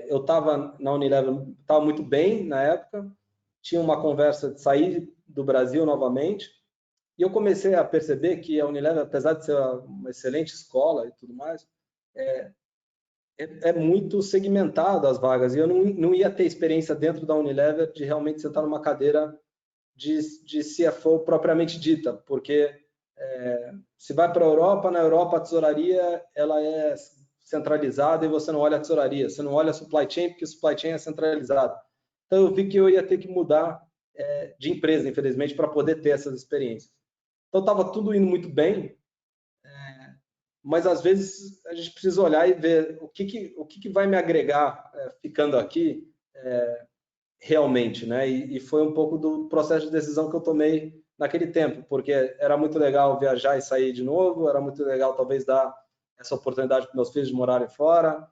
eu estava na Unilever, estava muito bem na época, tinha uma conversa de sair do Brasil novamente, e eu comecei a perceber que a Unilever, apesar de ser uma excelente escola e tudo mais, é muito segmentado as vagas, e eu não ia ter experiência dentro da Unilever de realmente sentar numa cadeira de CFO propriamente dita, porque se vai para a Europa, na Europa a tesouraria ela é centralizada e você não olha a tesouraria, você não olha a supply chain, porque a supply chain é centralizada. Então eu vi que eu ia ter que mudar de empresa, infelizmente, para poder ter essas experiências. Então estava tudo indo muito bem, mas às vezes a gente precisa olhar e ver o que vai me agregar ficando aqui realmente, né? E foi um pouco do processo de decisão que eu tomei naquele tempo, porque era muito legal viajar e sair de novo, era muito legal talvez dar essa oportunidade para meus filhos de morarem fora,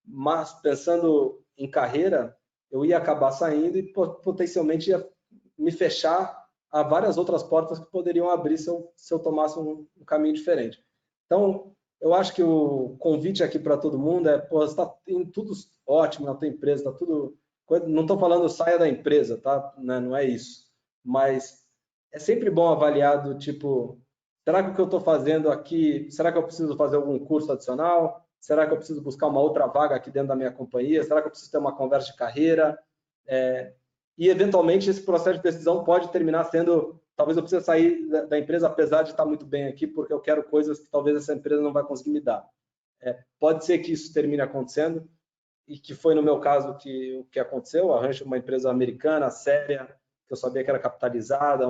mas pensando em carreira, eu ia acabar saindo e potencialmente ia me fechar a várias outras portas que poderiam abrir se eu tomasse um caminho diferente. Então, eu acho que o convite aqui para todo mundo está indo tudo ótimo na tua empresa, está tudo... Não estou falando saia da empresa, tá? Não é isso. Mas é sempre bom avaliar do tipo, será que o que eu estou fazendo aqui, será que eu preciso fazer algum curso adicional? Será que eu preciso buscar uma outra vaga aqui dentro da minha companhia? Será que eu preciso ter uma conversa de carreira? E, eventualmente, esse processo de decisão pode terminar sendo, talvez eu precise sair da empresa, apesar de estar muito bem aqui, porque eu quero coisas que talvez essa empresa não vai conseguir me dar. Pode ser que isso termine acontecendo, e que foi no meu caso o que aconteceu. A Rancho é uma empresa americana, séria, que eu sabia que era capitalizada,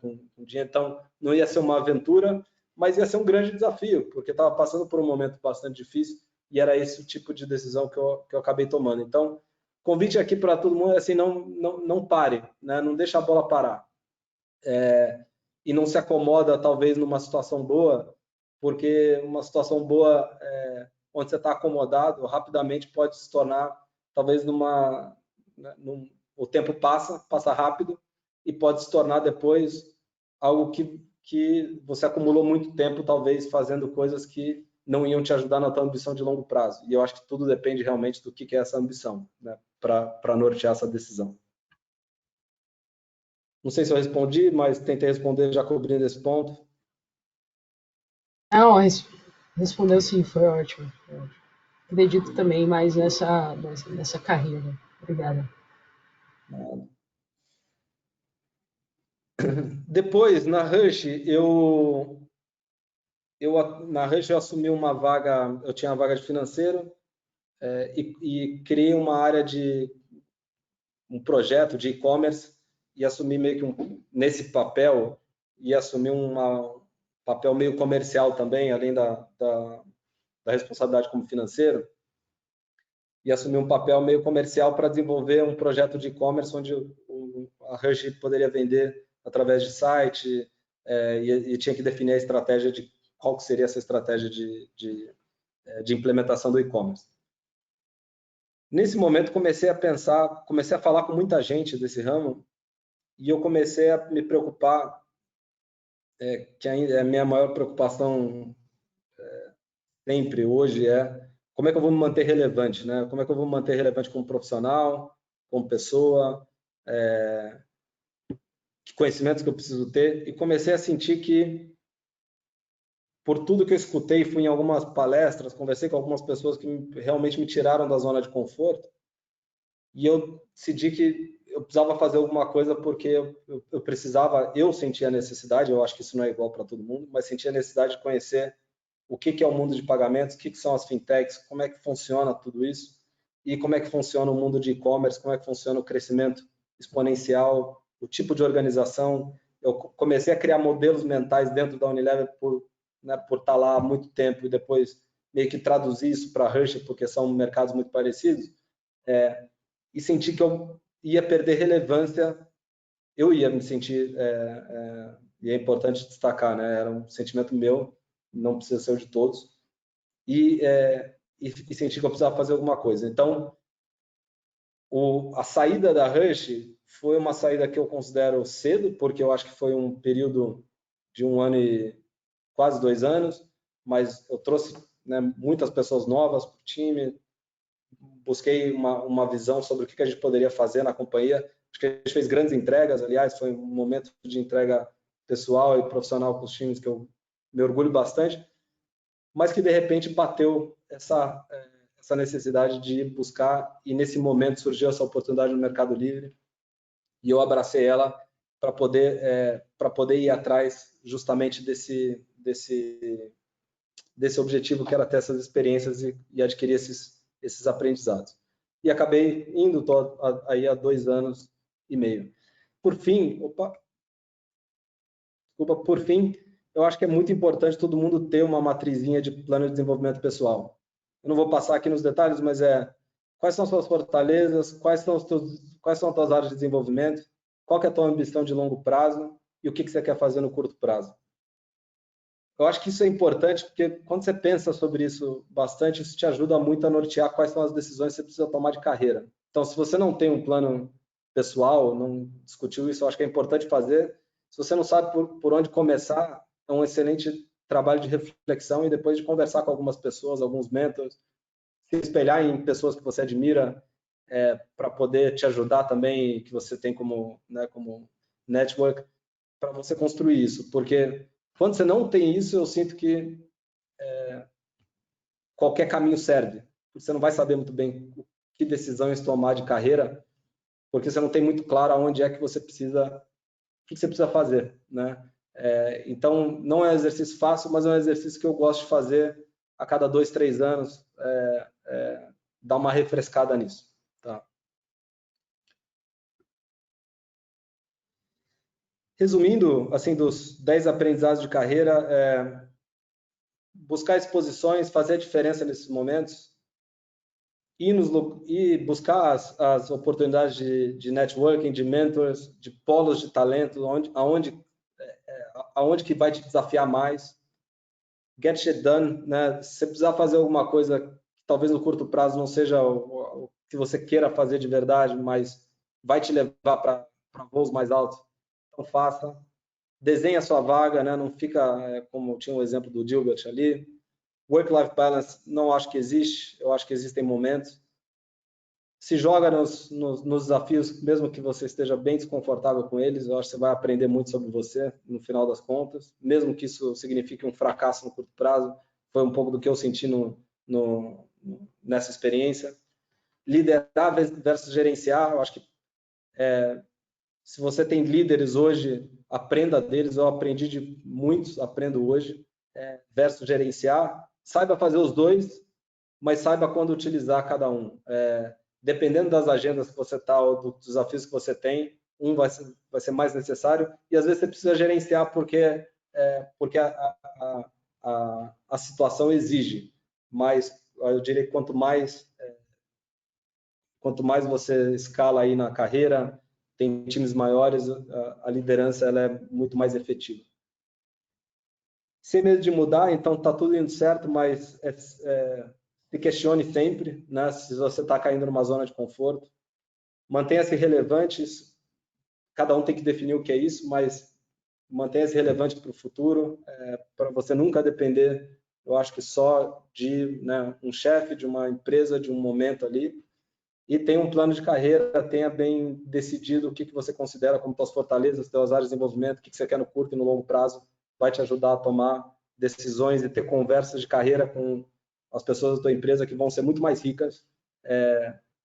com dinheiro, então não ia ser uma aventura, mas ia ser um grande desafio, porque estava passando por um momento bastante difícil, e era esse o tipo de decisão que eu acabei tomando. Então, convite aqui para todo mundo é assim, não pare, né? Não deixa a bola parar. E não se acomoda, talvez, numa situação boa, porque uma situação boa onde você está acomodado, rapidamente pode se tornar, talvez, o tempo passa rápido, e pode se tornar depois algo que você acumulou muito tempo, talvez, fazendo coisas que não iam te ajudar na tua ambição de longo prazo. E eu acho que tudo depende realmente do que é essa ambição, né, para nortear essa decisão. Não sei se eu respondi, mas tentei responder já cobrindo esse ponto. Não, respondeu sim, foi ótimo. Acredito também mais nessa carreira. Obrigado. Depois, na Rush, na Rush eu assumi uma vaga, eu tinha uma vaga de financeiro e criei uma área um projeto de e-commerce e assumi meio que nesse papel e assumi um papel meio comercial também, além da responsabilidade como financeiro, e assumi um papel meio comercial para desenvolver um projeto de e-commerce onde a Rush poderia vender através de site e tinha que definir a estratégia de qual que seria essa estratégia de implementação do e-commerce. Nesse momento comecei a falar com muita gente desse ramo e eu comecei a me preocupar, que ainda é a minha maior preocupação sempre hoje como é que eu vou me manter relevante, né? Como é que eu vou me manter relevante como profissional, como pessoa, que conhecimentos que eu preciso ter, e comecei a sentir que, por tudo que eu escutei, fui em algumas palestras, conversei com algumas pessoas que realmente me tiraram da zona de conforto, e eu decidi que eu precisava fazer alguma coisa porque eu precisava, eu sentia a necessidade, eu acho que isso não é igual para todo mundo, mas sentia a necessidade de conhecer o que é o mundo de pagamentos, o que são as fintechs, como é que funciona tudo isso, e como é que funciona o mundo de e-commerce, como é que funciona o crescimento exponencial, o tipo de organização. Eu comecei a criar modelos mentais dentro da Unilever por estar lá há muito tempo e depois meio que traduzir isso para a Hershey, porque são mercados muito parecidos, e senti que eu ia perder relevância, eu ia me sentir, e é importante destacar, né? Era um sentimento meu, não precisa ser o de todos, e sentir que eu precisava fazer alguma coisa. Então, a saída da Rush foi uma saída que eu considero cedo, porque eu acho que foi um período de 1 ano e quase 2 anos, mas eu trouxe, né, muitas pessoas novas para o time, busquei uma visão sobre o que a gente poderia fazer na companhia. Acho que a gente fez grandes entregas, aliás, foi um momento de entrega pessoal e profissional com os times que eu me orgulho bastante, mas que de repente bateu essa necessidade de buscar, e nesse momento surgiu essa oportunidade no Mercado Livre, e eu abracei ela para poder ir atrás justamente desse objetivo, que era ter essas experiências e adquirir esses aprendizados. E acabei indo aí há 2 anos e meio. Por fim, eu acho que é muito importante todo mundo ter uma matrizinha de plano de desenvolvimento pessoal. Eu não vou passar aqui nos detalhes, mas quais são as suas fortalezas, quais são as tuas áreas de desenvolvimento, qual que é a tua ambição de longo prazo e o que você quer fazer no curto prazo. Eu acho que isso é importante, porque quando você pensa sobre isso bastante, isso te ajuda muito a nortear quais são as decisões que você precisa tomar de carreira. Então, se você não tem um plano pessoal, não discutiu isso, eu acho que é importante fazer. Se você não sabe por onde começar, é um excelente trabalho de reflexão e depois de conversar com algumas pessoas, alguns mentors, se espelhar em pessoas que você admira, para poder te ajudar também, que você tem como network, para você construir isso. Porque quando você não tem isso, eu sinto que qualquer caminho serve. Você não vai saber muito bem que decisões tomar de carreira, porque você não tem muito claro aonde é que você precisa, o que você precisa fazer, né? Então, não é um exercício fácil, mas é um exercício que eu gosto de fazer a cada 2, 3 anos, dar uma refrescada nisso. Tá? Resumindo, assim, dos 10 aprendizados de carreira, buscar exposições, fazer a diferença nesses momentos, e buscar as oportunidades de networking, de mentors, de polos de talento, aonde que vai te desafiar mais. Get shit done, né? Se você precisar fazer alguma coisa que talvez no curto prazo não seja o que você queira fazer de verdade, mas vai te levar para voos mais altos, então faça. Desenhe a sua vaga, né? Não fica como tinha um exemplo do Gilbert ali. Work-life balance não acho que existe, eu acho que existem momentos. Se joga nos desafios, mesmo que você esteja bem desconfortável com eles, eu acho que você vai aprender muito sobre você, no final das contas, mesmo que isso signifique um fracasso no curto prazo, foi um pouco do que eu senti nessa experiência. Liderar versus gerenciar, eu acho que se você tem líderes hoje, aprenda deles, eu aprendi de muitos, aprendo hoje, versus gerenciar, saiba fazer os dois, mas saiba quando utilizar cada um. Dependendo das agendas que você está ou dos desafios que você tem, um vai ser mais necessário e às vezes você precisa gerenciar porque a situação exige. Mas eu diria que quanto mais você escala aí na carreira, tem times maiores, a liderança ela é muito mais efetiva. Sem medo de mudar, então está tudo indo certo, mas se questione sempre, né? Se você está caindo numa zona de conforto, mantenha-se relevante. Cada um tem que definir o que é isso, mas mantenha-se relevante para o futuro, para você nunca depender, eu acho que só de, né, um chefe, de uma empresa, de um momento ali. E tenha um plano de carreira, tenha bem decidido o que você considera como suas fortalezas, suas áreas de desenvolvimento, o que você quer no curto e no longo prazo, vai te ajudar a tomar decisões e ter conversas de carreira com as pessoas da tua empresa que vão ser muito mais ricas.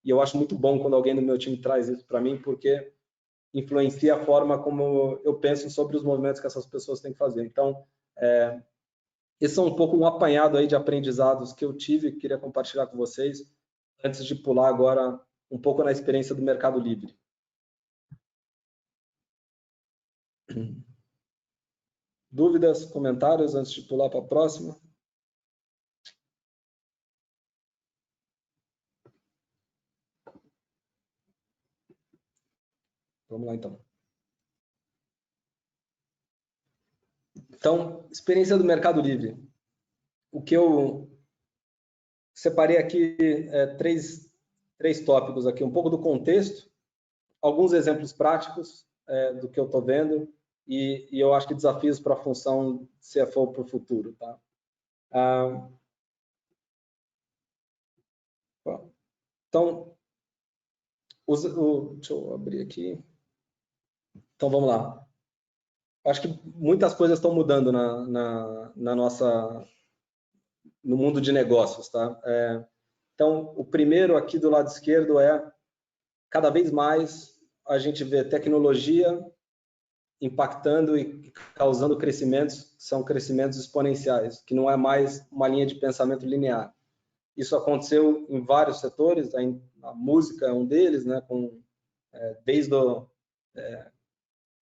E eu acho muito bom quando alguém do meu time traz isso para mim, porque influencia a forma como eu penso sobre os movimentos que essas pessoas têm que fazer. Então, esse é um pouco um apanhado aí de aprendizados que eu tive e queria compartilhar com vocês, antes de pular agora um pouco na experiência do Mercado Livre. Dúvidas, comentários antes de pular para a próxima? Vamos lá, então. Então, experiência do Mercado Livre. O que eu separei aqui três tópicos aqui, um pouco do contexto, alguns exemplos práticos do que eu estou vendo e eu acho que desafios para a função CFO para o futuro, tá? Então, deixa eu abrir aqui. Então, vamos lá. Acho que muitas coisas estão mudando no mundo de negócios, tá? Então, o primeiro aqui do lado esquerdo é, cada vez mais a gente vê tecnologia impactando e causando crescimentos, que são crescimentos exponenciais, que não é mais uma linha de pensamento linear. Isso aconteceu em vários setores, a música é um deles, né? Desde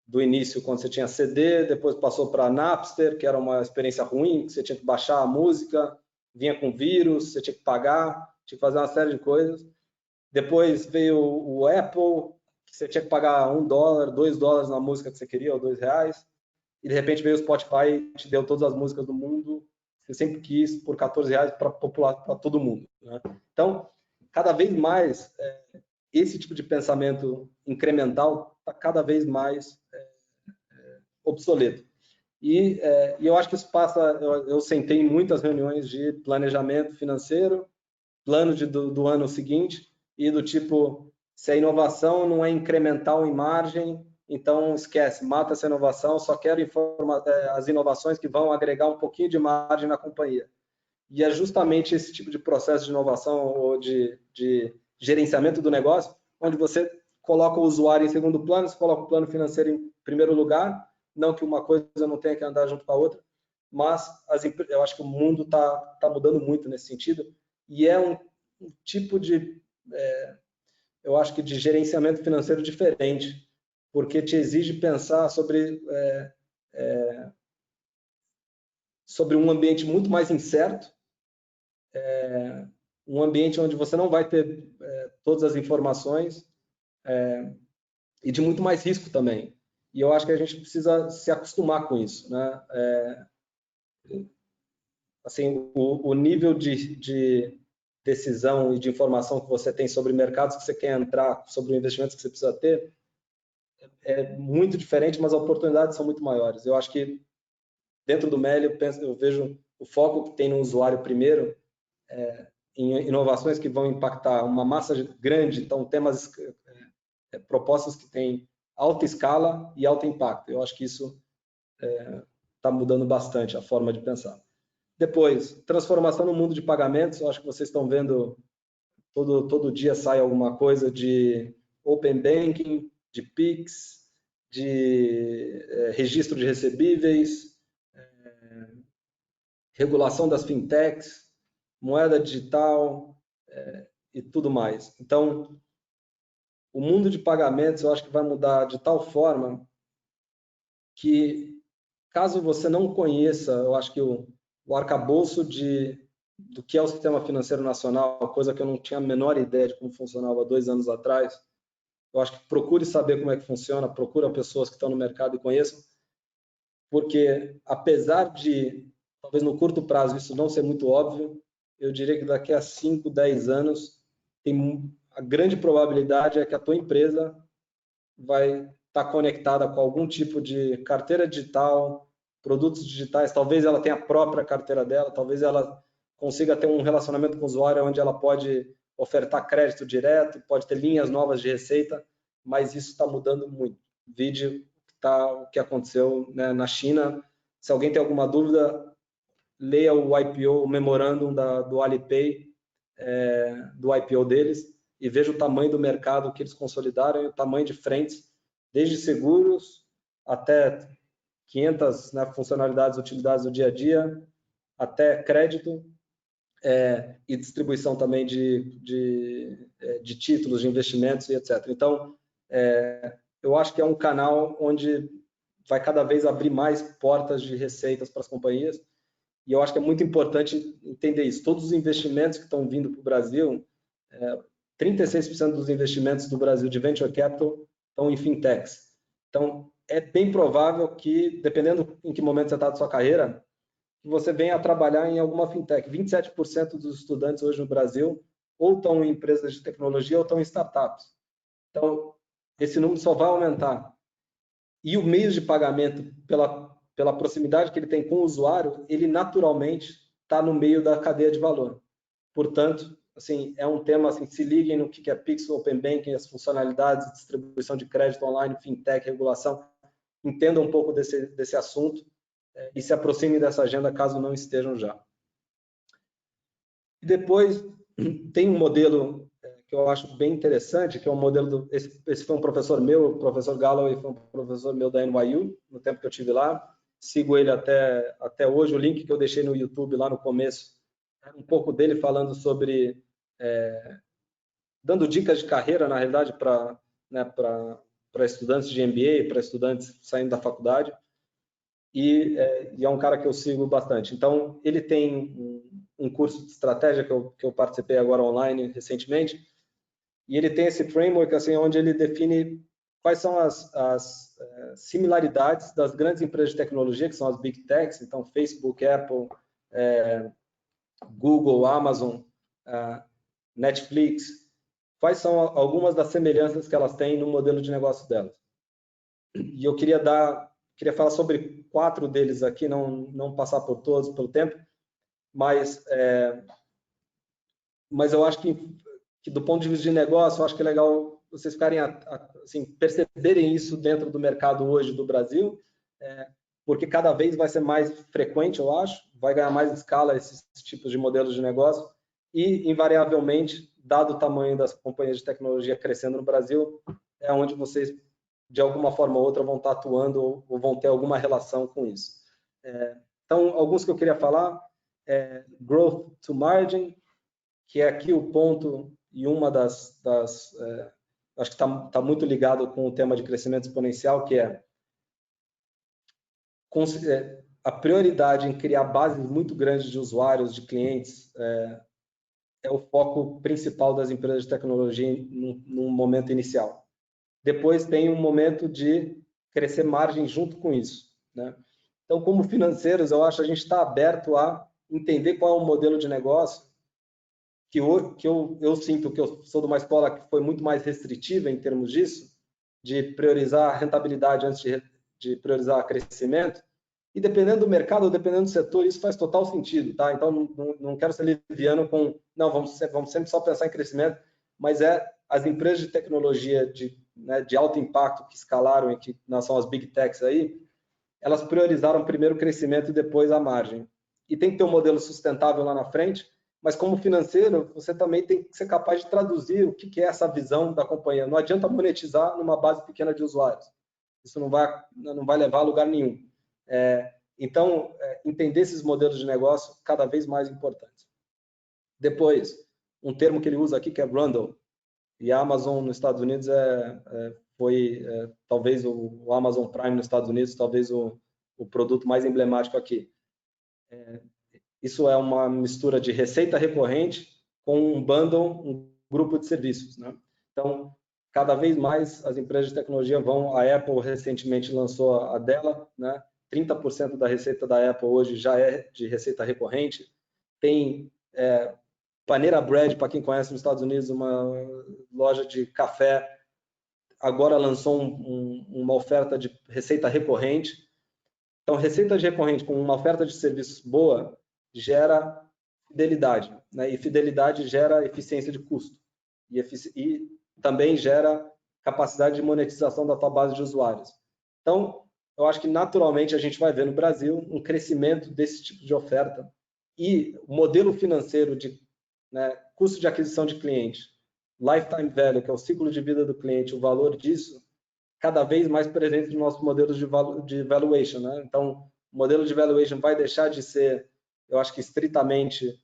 do início, quando você tinha CD, depois passou para Napster, que era uma experiência ruim, que você tinha que baixar a música, vinha com vírus, você tinha que pagar, tinha que fazer uma série de coisas. Depois veio o Apple, que você tinha que pagar $1, $2 na música que você queria, ou R$2. E de repente veio o Spotify e te deu todas as músicas do mundo, que você sempre quis, por R$14 para popular para todo mundo, né? Então, cada vez mais, esse tipo de pensamento incremental está cada vez mais obsoleto. E eu acho que isso passa, eu sentei em muitas reuniões de planejamento financeiro, plano do ano seguinte, e do tipo, se a inovação não é incremental em margem, então esquece, mata essa inovação, só quero as inovações que vão agregar um pouquinho de margem na companhia. E é justamente esse tipo de processo de inovação ou de gerenciamento do negócio, onde você coloca o usuário em segundo plano, você coloca o plano financeiro em primeiro lugar, não que uma coisa não tenha que andar junto com a outra, mas eu acho que o mundo está mudando muito nesse sentido, e é um tipo de, eu acho que de gerenciamento financeiro diferente, porque te exige pensar sobre um ambiente muito mais incerto, um ambiente onde você não vai ter todas as informações e de muito mais risco também. E eu acho que a gente precisa se acostumar com isso, né? Assim, o nível de decisão e de informação que você tem sobre mercados que você quer entrar, sobre investimentos que você precisa ter, é muito diferente, mas as oportunidades são muito maiores. Eu acho que dentro do MELI eu vejo o foco que tem no usuário primeiro, em inovações que vão impactar uma massa grande, então temas, propostas que têm alta escala e alto impacto. Eu acho que isso está mudando bastante a forma de pensar. Depois, transformação no mundo de pagamentos. Eu acho que vocês estão vendo, todo dia sai alguma coisa de Open Banking, de Pix, de registro de recebíveis, regulação das fintechs, moeda digital e tudo mais. Então, o mundo de pagamentos eu acho que vai mudar de tal forma que, caso você não conheça, eu acho que o arcabouço do que é o sistema financeiro nacional, coisa que eu não tinha a menor ideia de como funcionava 2 anos atrás, eu acho que procure saber como é que funciona, procure pessoas que estão no mercado e conheçam, porque apesar de, talvez no curto prazo, isso não ser muito óbvio, eu diria que daqui a 5, 10 anos, a grande probabilidade é que a tua empresa vai estar conectada com algum tipo de carteira digital, produtos digitais, talvez ela tenha a própria carteira dela, talvez ela consiga ter um relacionamento com o usuário onde ela pode ofertar crédito direto, pode ter linhas novas de receita, mas isso está mudando muito. Vide o que aconteceu, né, na China. Se alguém tem alguma dúvida, leia o IPO, o memorandum do Alipay, do IPO deles, e veja o tamanho do mercado que eles consolidaram e o tamanho de frentes, desde seguros até 500, né, funcionalidades, utilidades do dia a dia, até crédito e distribuição também de títulos, de investimentos e etc. Então, eu acho que é um canal onde vai cada vez abrir mais portas de receitas para as companhias, e eu acho que é muito importante entender isso. Todos os investimentos que estão vindo para o Brasil, 36% dos investimentos do Brasil de Venture Capital estão em fintechs. Então, é bem provável que, dependendo em que momento você está da sua carreira, que você venha a trabalhar em alguma fintech. 27% dos estudantes hoje no Brasil ou estão em empresas de tecnologia ou estão em startups. Então, esse número só vai aumentar. E o meio de pagamento, pela proximidade que ele tem com o usuário, ele naturalmente está no meio da cadeia de valor. Portanto, assim, é um tema, assim, se liguem no que é Pix, Open Banking, as funcionalidades, distribuição de crédito online, fintech, regulação, entendam um pouco desse assunto e se aproximem dessa agenda caso não estejam já. E depois, tem um modelo que eu acho bem interessante, que é um modelo, esse foi um professor meu, o professor Galloway foi um professor meu da NYU, no tempo que eu estive lá, sigo ele até hoje, o link que eu deixei no YouTube lá no começo, um pouco dele falando sobre, dando dicas de carreira, na realidade, para estudantes de MBA, para estudantes saindo da faculdade, e é um cara que eu sigo bastante. Então, ele tem um curso de estratégia que eu participei agora online recentemente, e ele tem esse framework assim, onde ele define quais são as similaridades das grandes empresas de tecnologia, que são as Big Techs, então Facebook, Apple, Google, Amazon, Netflix, quais são algumas das semelhanças que elas têm no modelo de negócio delas. E eu queria falar sobre 4 deles aqui, não passar por todos pelo tempo, mas eu acho que do ponto de vista de negócio, eu acho que é legal vocês ficarem assim, perceberem isso dentro do mercado hoje do Brasil, porque cada vez vai ser mais frequente, eu acho, vai ganhar mais escala esses tipos de modelos de negócio e, invariavelmente, dado o tamanho das companhias de tecnologia crescendo no Brasil, é onde vocês, de alguma forma ou outra, vão estar atuando ou vão ter alguma relação com isso. Então, alguns que eu queria falar, Growth to Margin, que é aqui o ponto e uma acho que está muito ligado com o tema de crescimento exponencial, que é a prioridade em criar bases muito grandes de usuários, de clientes, é o foco principal das empresas de tecnologia no momento inicial. Depois tem um momento de crescer margem junto com isso, né? Então, como financeiros, eu acho que a gente está aberto a entender qual é o modelo de negócio que eu sinto que eu sou de uma escola que foi muito mais restritiva em termos disso, de priorizar a rentabilidade antes de priorizar crescimento, e dependendo do mercado, ou dependendo do setor, isso faz total sentido, tá? Então, não quero ser liviano com, não, vamos sempre só pensar em crescimento, mas as empresas de tecnologia de alto impacto que escalaram e que não são as Big Techs aí, elas priorizaram primeiro o crescimento e depois a margem. E tem que ter um modelo sustentável lá na frente, mas como financeiro, você também tem que ser capaz de traduzir o que é essa visão da companhia. Não adianta monetizar numa base pequena de usuários. Isso não vai levar a lugar nenhum. Então, entender esses modelos de negócio cada vez mais importantes. Depois, um termo que ele usa aqui que é bundle, e a Amazon nos Estados Unidos foi talvez o Amazon Prime nos Estados Unidos, talvez o produto mais emblemático aqui. Isso é uma mistura de receita recorrente com um bundle, um grupo de serviços, né? Então, cada vez mais as empresas de tecnologia vão. A Apple recentemente lançou a dela, né? 30% da receita da Apple hoje já é de receita recorrente. Tem Panera Bread, para quem conhece nos Estados Unidos, uma loja de café, agora lançou uma oferta de receita recorrente. Então, receita recorrente com uma oferta de serviços boa gera fidelidade, né? E fidelidade gera eficiência de custo e também gera capacidade de monetização da tua base de usuários. Então, eu acho que naturalmente a gente vai ver no Brasil um crescimento desse tipo de oferta e o modelo financeiro de custo de aquisição de cliente, lifetime value, que é o ciclo de vida do cliente, o valor disso, cada vez mais presente nos nossos modelos de valuation, né? Então, o modelo de valuation vai deixar de ser, eu acho que estritamente,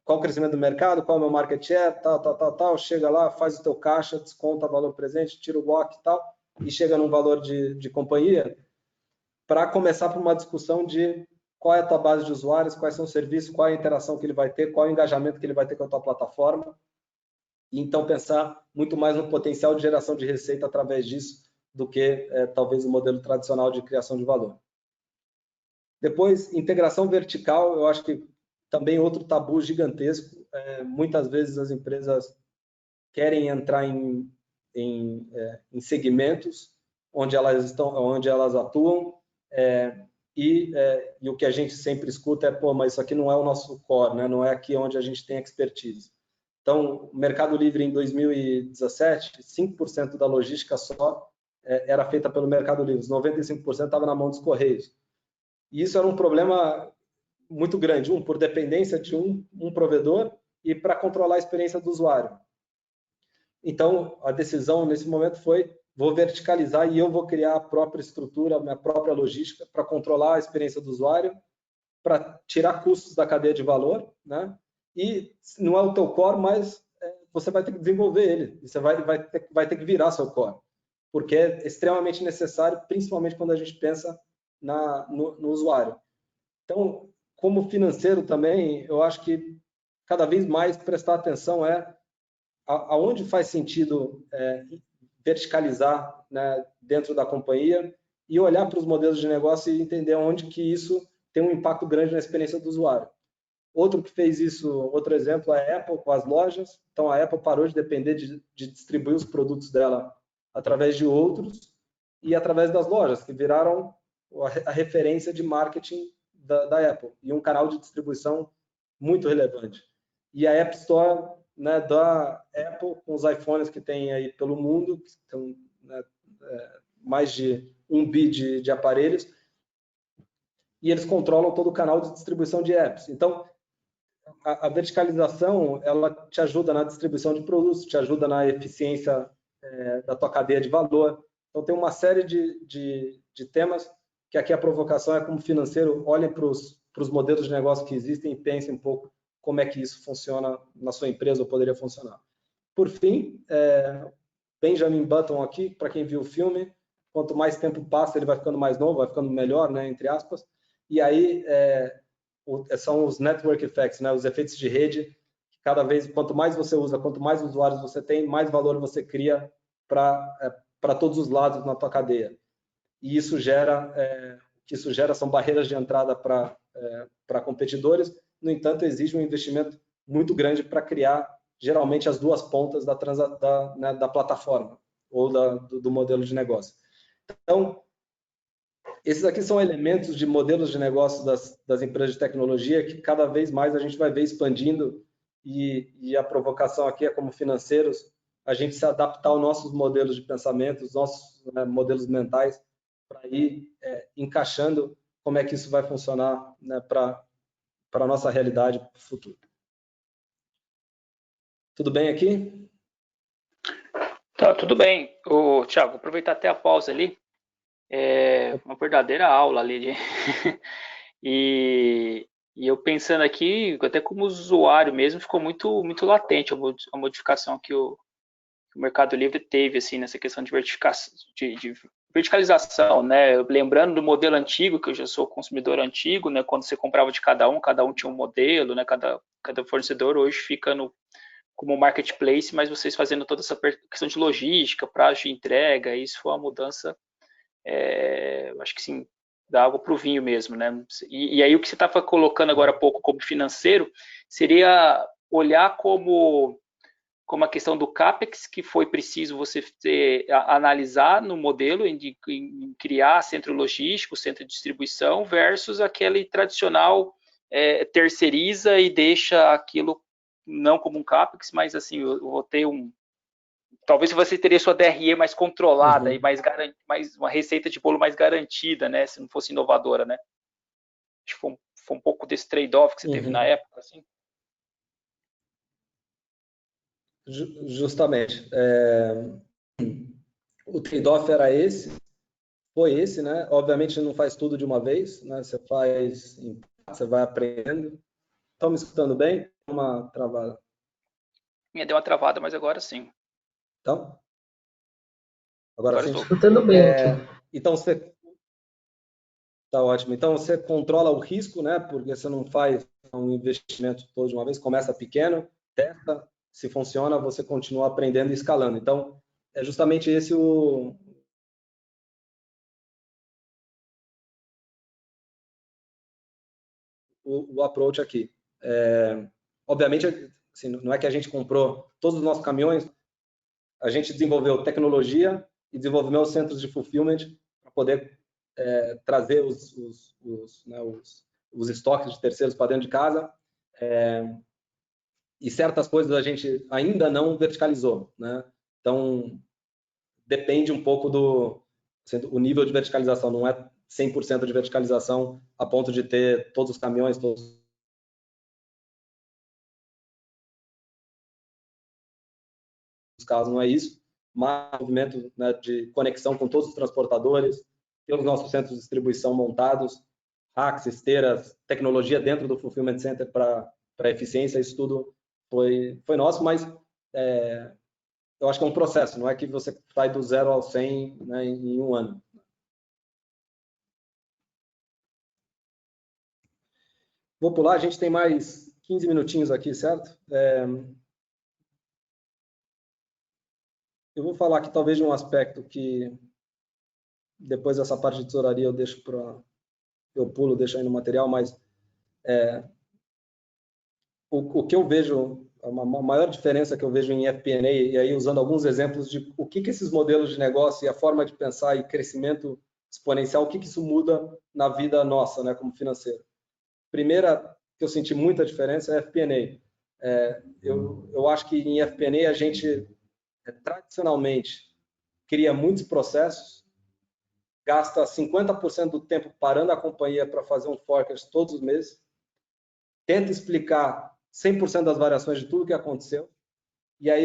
qual o crescimento do mercado, qual é o meu market share, tal, chega lá, faz o teu caixa, desconta o valor presente, tira o WACC e tal, e chega num valor de companhia, para começar por uma discussão de qual é a tua base de usuários, quais são os serviços, qual é a interação que ele vai ter, qual é o engajamento que ele vai ter com a tua plataforma, e então pensar muito mais no potencial de geração de receita através disso do que talvez o modelo tradicional de criação de valor. Depois, integração vertical, eu acho que também outro tabu gigantesco. Muitas vezes as empresas querem entrar em segmentos onde elas atuam, e o que a gente sempre escuta é, pô, mas isso aqui não é o nosso core, né? Não é aqui onde a gente tem expertise. Então, o Mercado Livre em 2017, 5% da logística só era feita pelo Mercado Livre, 95% estava na mão dos Correios. E isso era um problema muito grande, por dependência de um provedor e para controlar a experiência do usuário. Então, a decisão nesse momento foi, vou verticalizar e eu vou criar a própria estrutura, a minha própria logística para controlar a experiência do usuário, para tirar custos da cadeia de valor, né? E não é o teu core, mas você vai ter que desenvolver ele, você vai ter que virar seu core, porque é extremamente necessário, principalmente quando a gente pensa no usuário. Então, como financeiro também, eu acho que cada vez mais prestar atenção aonde faz sentido verticalizar, né, dentro da companhia e olhar para os modelos de negócio e entender onde que isso tem um impacto grande na experiência do usuário. Outro que fez isso, outro exemplo, é a Apple com as lojas. Então, a Apple parou de depender de distribuir os produtos dela através de outros e através das lojas, que viraram a referência de marketing da Apple e um canal de distribuição muito relevante. E a App Store, né, da Apple, com os iPhones que tem aí pelo mundo, que são, né, mais de 1 bi de aparelhos, e eles controlam todo o canal de distribuição de apps. Então, a verticalização, ela te ajuda na distribuição de produtos, te ajuda na eficiência da tua cadeia de valor. Então, tem uma série de temas que aqui a provocação é, como financeiro, olhem para os modelos de negócio que existem e pensem um pouco como é que isso funciona na sua empresa ou poderia funcionar. Por fim, Benjamin Button aqui, para quem viu o filme, quanto mais tempo passa, ele vai ficando mais novo, vai ficando melhor, né, entre aspas, e aí são os network effects, né, os efeitos de rede. Cada vez, quanto mais você usa, quanto mais usuários você tem, mais valor você cria para todos os lados na tua cadeia. E isso gera, são barreiras de entrada para competidores. No entanto, exige um investimento muito grande para criar, geralmente, as duas pontas da plataforma ou do modelo de negócio. Então, esses aqui são elementos de modelos de negócio das empresas de tecnologia que cada vez mais a gente vai ver expandindo, e a provocação aqui é, como financeiros, a gente se adaptar aos nossos modelos de pensamento, os nossos, né, modelos mentais, para ir encaixando como é que isso vai funcionar, né, para a nossa realidade, para o futuro. Tudo bem aqui? Tá, tudo bem. Thiago, vou aproveitar até a pausa ali. Uma verdadeira aula ali. E eu pensando aqui, até como usuário mesmo, ficou muito, muito latente a modificação que o Mercado Livre teve, assim, nessa questão de verticalização, né? Lembrando do modelo antigo, que eu já sou consumidor antigo, né? Quando você comprava de cada um tinha um modelo, né? Cada fornecedor hoje fica como marketplace, mas vocês fazendo toda essa questão de logística, prazo de entrega, isso foi uma mudança, acho que sim, da água para o vinho mesmo, né? E aí o que você estava colocando agora há pouco como financeiro seria olhar como a questão do CAPEX, que foi preciso você analisar no modelo em criar centro logístico, centro de distribuição, versus aquele tradicional terceiriza e deixa aquilo não como um CAPEX, mas assim, eu vou ter talvez você teria sua DRE mais controlada, e mais uma receita de bolo mais garantida, né, se não fosse inovadora, né? Acho que foi um pouco desse trade-off que você teve na época, assim. Justamente. O trade-off foi esse, né? Obviamente não faz tudo de uma vez, né? Você vai aprendendo. Estão me escutando bem? Uma travada. Minha deu uma travada, mas agora sim. Então? Agora sim? Estou escutando bem aqui. Então, tá ótimo. Então, você controla o risco, né? Porque você não faz um investimento todo de uma vez, começa pequeno, testa, se funciona, você continua aprendendo e escalando. Então, é justamente esse o approach aqui. Obviamente, assim, não é que a gente comprou todos os nossos caminhões, a gente desenvolveu tecnologia e desenvolveu centros de fulfillment para poder trazer os estoques de terceiros para dentro de casa. E certas coisas a gente ainda não verticalizou, né? Então, depende um pouco o nível de verticalização, não é 100% de verticalização a ponto de ter todos os caminhões, todos os casos, não é isso, mas movimento, né, de conexão com todos os transportadores, ter os nossos centros de distribuição montados, racks, esteiras, tecnologia dentro do Fulfillment Center para eficiência, isso tudo foi nosso, mas eu acho que é um processo, não é que você sai do 0 ao 100, né, em um ano. Vou pular, a gente tem mais 15 minutinhos aqui, certo? Eu vou falar aqui talvez de um aspecto que depois dessa parte de tesouraria eu deixo eu pulo, deixo aí no material, mas o que eu vejo, a maior diferença que eu vejo em FP&A, e aí usando alguns exemplos de o que esses modelos de negócio e a forma de pensar e crescimento exponencial, o que isso muda na vida nossa, né, como financeiro. Primeira que eu senti muita diferença é FP&A. Eu acho que em FP&A a gente tradicionalmente cria muitos processos, gasta 50% do tempo parando a companhia para fazer um forecast todos os meses, tenta explicar 100% das variações de tudo que aconteceu, e aí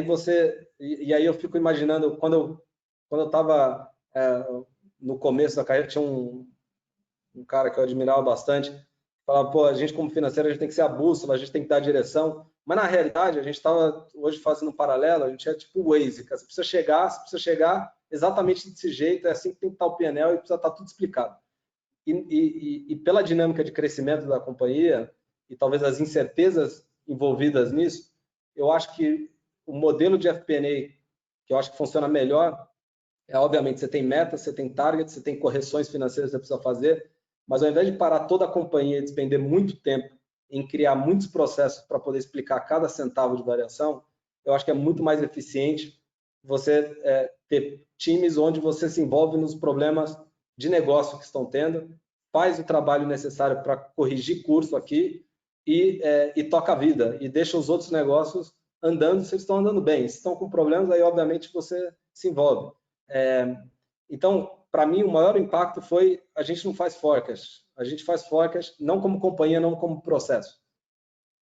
eu fico imaginando, quando eu estava no começo da carreira, tinha um cara que eu admirava bastante, falava, pô, a gente como financeiro, a gente tem que ser a bússola, a gente tem que dar a direção, mas na realidade, a gente estava hoje fazendo um paralelo, a gente é tipo o Waze, cara. Você precisa chegar exatamente desse jeito, é assim que tem que estar o PNL e precisa estar tudo explicado. E pela dinâmica de crescimento da companhia, e talvez as incertezas envolvidas nisso, eu acho que o modelo de FP&A, que eu acho que funciona melhor, obviamente, você tem metas, você tem targets, você tem correções financeiras que você precisa fazer, mas ao invés de parar toda a companhia e despender muito tempo em criar muitos processos para poder explicar cada centavo de variação, eu acho que é muito mais eficiente você ter times onde você se envolve nos problemas de negócio que estão tendo, faz o trabalho necessário para corrigir curso aqui e toca a vida, e deixa os outros negócios andando se eles estão andando bem. Se estão com problemas, aí obviamente você se envolve. Então, para mim, o maior impacto foi a gente não faz forecast. A gente faz forecast não como companhia, não como processo.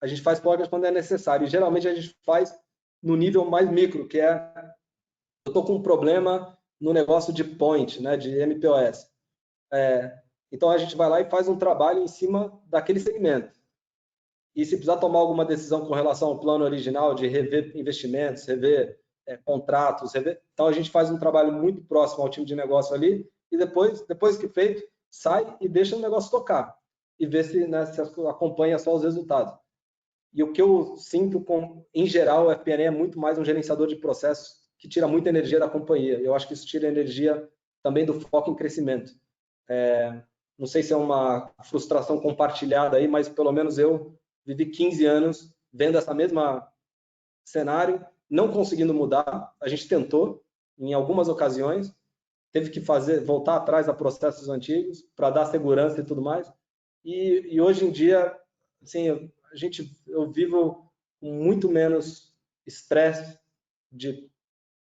A gente faz forecast quando é necessário. E geralmente a gente faz no nível mais micro, que é eu estou com um problema no negócio de point, né, de MPOS. Então a gente vai lá e faz um trabalho em cima daquele segmento. E se precisar tomar alguma decisão com relação ao plano original de rever investimentos, rever contratos, então a gente faz um trabalho muito próximo ao time de negócio ali e depois que feito, sai e deixa o negócio tocar e vê se, né, se acompanha só os resultados. E o que eu sinto, em geral, o FP&A é muito mais um gerenciador de processos que tira muita energia da companhia. Eu acho que isso tira energia também do foco em crescimento. Não sei se é uma frustração compartilhada aí, mas pelo menos eu vivi 15 anos vendo essa mesma cenário, não conseguindo mudar. A gente tentou, em algumas ocasiões, teve que voltar atrás a processos antigos para dar segurança e tudo mais. E hoje em dia, assim, eu vivo com muito menos estresse de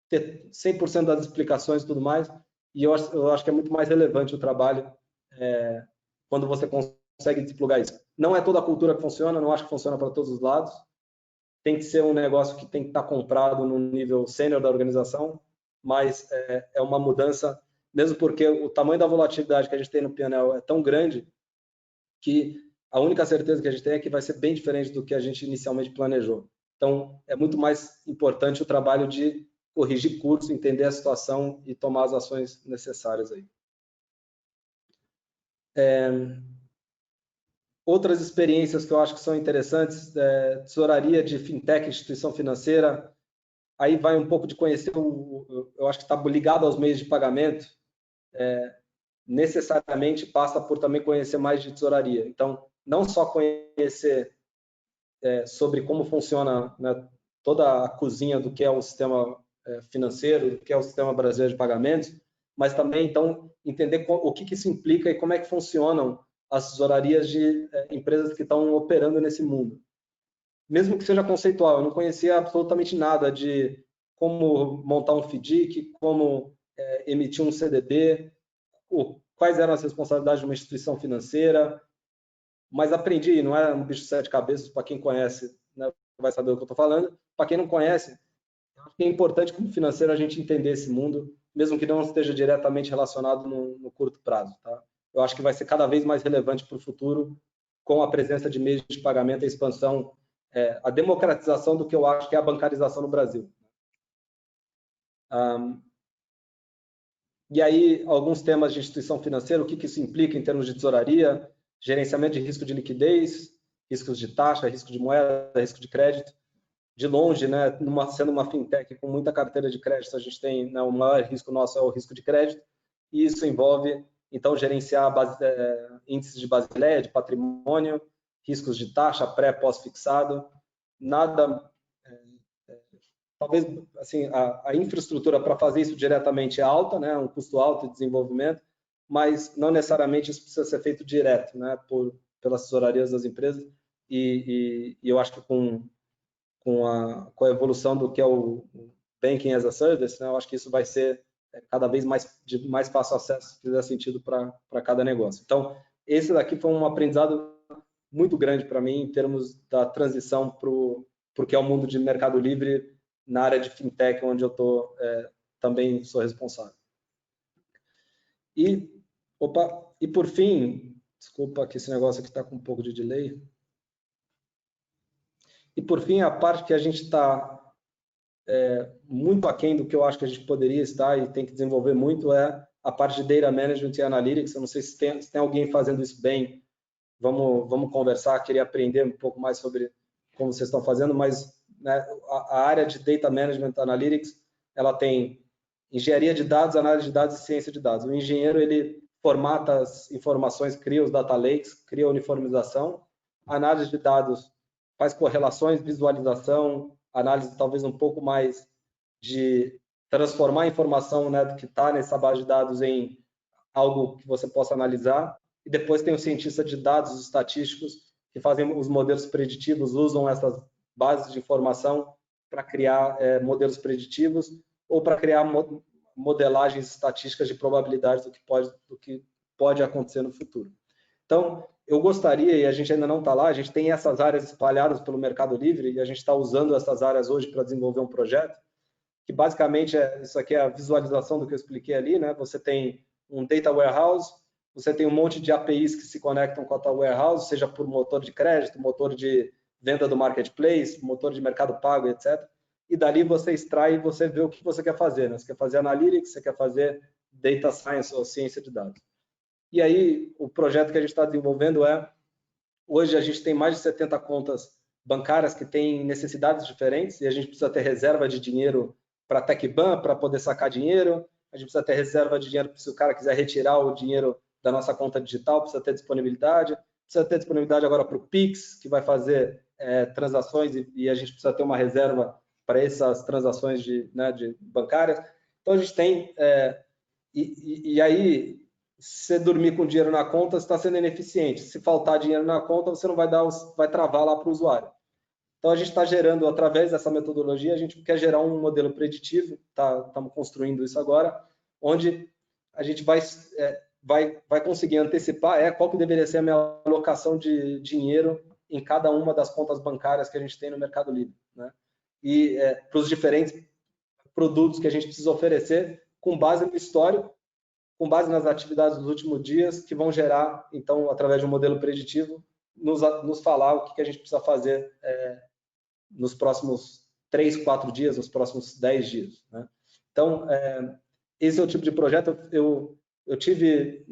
ter 100% das explicações e tudo mais, e eu acho que é muito mais relevante o trabalho quando você consegue desplugar isso. Não é toda a cultura que funciona, não acho que funciona para todos os lados, tem que ser um negócio que tem que estar comprado no nível sênior da organização, mas é uma mudança, mesmo porque o tamanho da volatilidade que a gente tem no P&L é tão grande que a única certeza que a gente tem é que vai ser bem diferente do que a gente inicialmente planejou. Então, é muito mais importante o trabalho de corrigir curso, entender a situação e tomar as ações necessárias aí. Outras experiências que eu acho que são interessantes, tesouraria de fintech, instituição financeira, aí vai um pouco de conhecer, eu acho que está ligado aos meios de pagamento, necessariamente passa por também conhecer mais de tesouraria. Então, não só conhecer sobre como funciona, né, toda a cozinha do que é o sistema financeiro, do que é o sistema brasileiro de pagamentos, mas também, então, entender o que isso implica e como é que funcionam as tesourarias de empresas que estão operando nesse mundo. Mesmo que seja conceitual, eu não conhecia absolutamente nada de como montar um FDIC, como emitir um CDB, quais eram as responsabilidades de uma instituição financeira, mas aprendi, não é um bicho de sete cabeças, para quem conhece, né, vai saber o que eu estou falando, para quem não conhece, acho que é importante como financeiro a gente entender esse mundo, mesmo que não esteja diretamente relacionado no curto prazo. Tá? Eu acho que vai ser cada vez mais relevante para o futuro, com a presença de meios de pagamento e a expansão, a democratização do que eu acho que é a bancarização no Brasil. E aí, alguns temas de instituição financeira, o que isso implica em termos de tesouraria, gerenciamento de risco de liquidez, riscos de taxa, risco de moeda, risco de crédito. De longe, né, sendo uma fintech com muita carteira de crédito, a gente tem, né, o maior risco nosso é o risco de crédito, e isso envolve, então, gerenciar índices de Basileia, de patrimônio, riscos de taxa, pré, pós-fixado, nada... Talvez assim, a infraestrutura para fazer isso diretamente é alta, né, um custo alto de desenvolvimento, mas não necessariamente isso precisa ser feito direto, né, pelas tesourarias das empresas, e eu acho que com a evolução do que é o Banking as a Service, né, eu acho que isso vai ser cada vez de mais fácil acesso, se fizer sentido para cada negócio. Então, esse daqui foi um aprendizado muito grande para mim em termos da transição para o que é o mundo de mercado livre na área de fintech, onde eu também sou responsável. E por fim, desculpa que esse negócio aqui está com um pouco de delay. E por fim, a parte que a gente está muito aquém do que eu acho que a gente poderia estar e tem que desenvolver muito é a parte de Data Management e Analytics. Eu não sei se tem alguém fazendo isso bem. Vamos conversar, queria aprender um pouco mais sobre como vocês estão fazendo, mas né, a área de Data Management e Analytics, ela tem engenharia de dados, análise de dados e ciência de dados. O engenheiro, ele formata as informações, cria os data lakes, cria a uniformização. A análise de dados faz correlações, visualização, análise talvez um pouco mais de transformar a informação, né, que está nessa base de dados em algo que você possa analisar. E depois tem o cientista de dados, os estatísticos, que fazem os modelos preditivos, usam essas bases de informação para criar modelos preditivos ou para criar modelagens estatísticas de probabilidades do que pode acontecer no futuro. Então, eu gostaria, e a gente ainda não está lá, a gente tem essas áreas espalhadas pelo Mercado Livre e a gente está usando essas áreas hoje para desenvolver um projeto, que basicamente isso aqui é a visualização do que eu expliquei ali, né? Você tem um data warehouse, você tem um monte de APIs que se conectam com a tua warehouse, seja por motor de crédito, motor de venda do marketplace, motor de mercado pago, etc. E dali você extrai e você vê o que você quer fazer, né? Você quer fazer analytics, você quer fazer data science ou ciência de dados. E aí, o projeto que a gente está desenvolvendo hoje a gente tem mais de 70 contas bancárias que têm necessidades diferentes e a gente precisa ter reserva de dinheiro para TecBan, para poder sacar dinheiro, a gente precisa ter reserva de dinheiro se o cara quiser retirar o dinheiro da nossa conta digital, precisa ter disponibilidade agora para o Pix, que vai fazer transações e a gente precisa ter uma reserva para essas transações de bancárias. Então, a gente tem... E aí, se você dormir com dinheiro na conta, você está sendo ineficiente. Se faltar dinheiro na conta, você não vai travar lá para o usuário. Então, a gente está gerando, através dessa metodologia, a gente quer gerar um modelo preditivo, estamos construindo isso agora, onde a gente vai conseguir antecipar qual que deveria ser a minha alocação de dinheiro em cada uma das contas bancárias que a gente tem no Mercado Livre, né? E para os diferentes produtos que a gente precisa oferecer com base no histórico, com base nas atividades dos últimos dias, que vão gerar, então, através de um modelo preditivo, nos falar o que a gente precisa fazer nos próximos 3, 4 dias, nos próximos 10 dias. Né? Então, esse é o tipo de projeto. Eu tive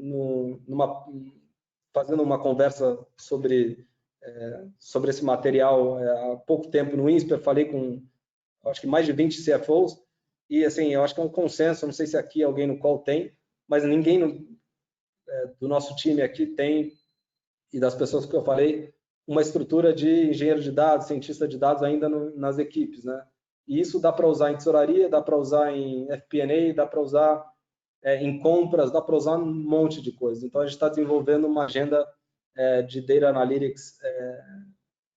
fazendo uma conversa sobre esse material há pouco tempo no INSPER, falei com, acho que mais de 20 CFOs, e assim, eu acho que é um consenso, não sei se aqui alguém no call tem, mas ninguém do nosso time aqui tem, e das pessoas que eu falei, uma estrutura de engenheiro de dados, cientista de dados ainda nas equipes, né? E isso dá para usar em tesouraria, dá para usar em FP&A, dá para usar em compras, dá para usar um monte de coisa. Então, a gente está desenvolvendo uma agenda de Data Analytics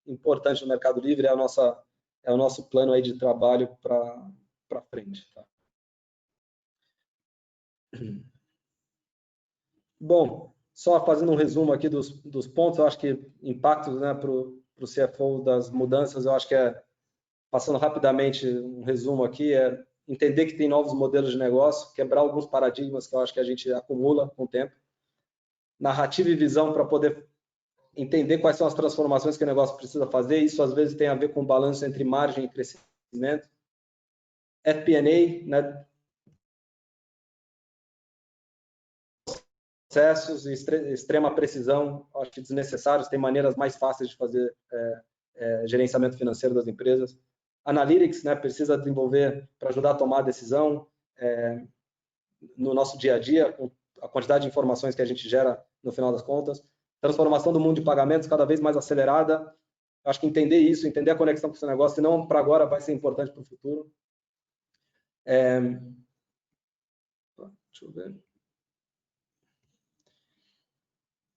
importante no Mercado Livre, é o nosso plano aí de trabalho para frente. Tá? Bom, só fazendo um resumo aqui dos pontos, eu acho que impactos, né, para o CFO das mudanças, eu acho que passando rapidamente um resumo aqui, entender que tem novos modelos de negócio, quebrar alguns paradigmas que eu acho que a gente acumula com o tempo, narrativa e visão para poder entender quais são as transformações que o negócio precisa fazer, isso às vezes tem a ver com o balanço entre margem e crescimento, FP&A, né, processos e extrema precisão, acho que desnecessários, tem maneiras mais fáceis de fazer gerenciamento financeiro das empresas. Analytics, né, precisa desenvolver para ajudar a tomar a decisão no nosso dia a dia, com a quantidade de informações que a gente gera no final das contas. Transformação do mundo de pagamentos cada vez mais acelerada. Acho que entender isso, entender a conexão com o seu negócio, se não para agora, vai ser importante para o futuro. Deixa eu ver.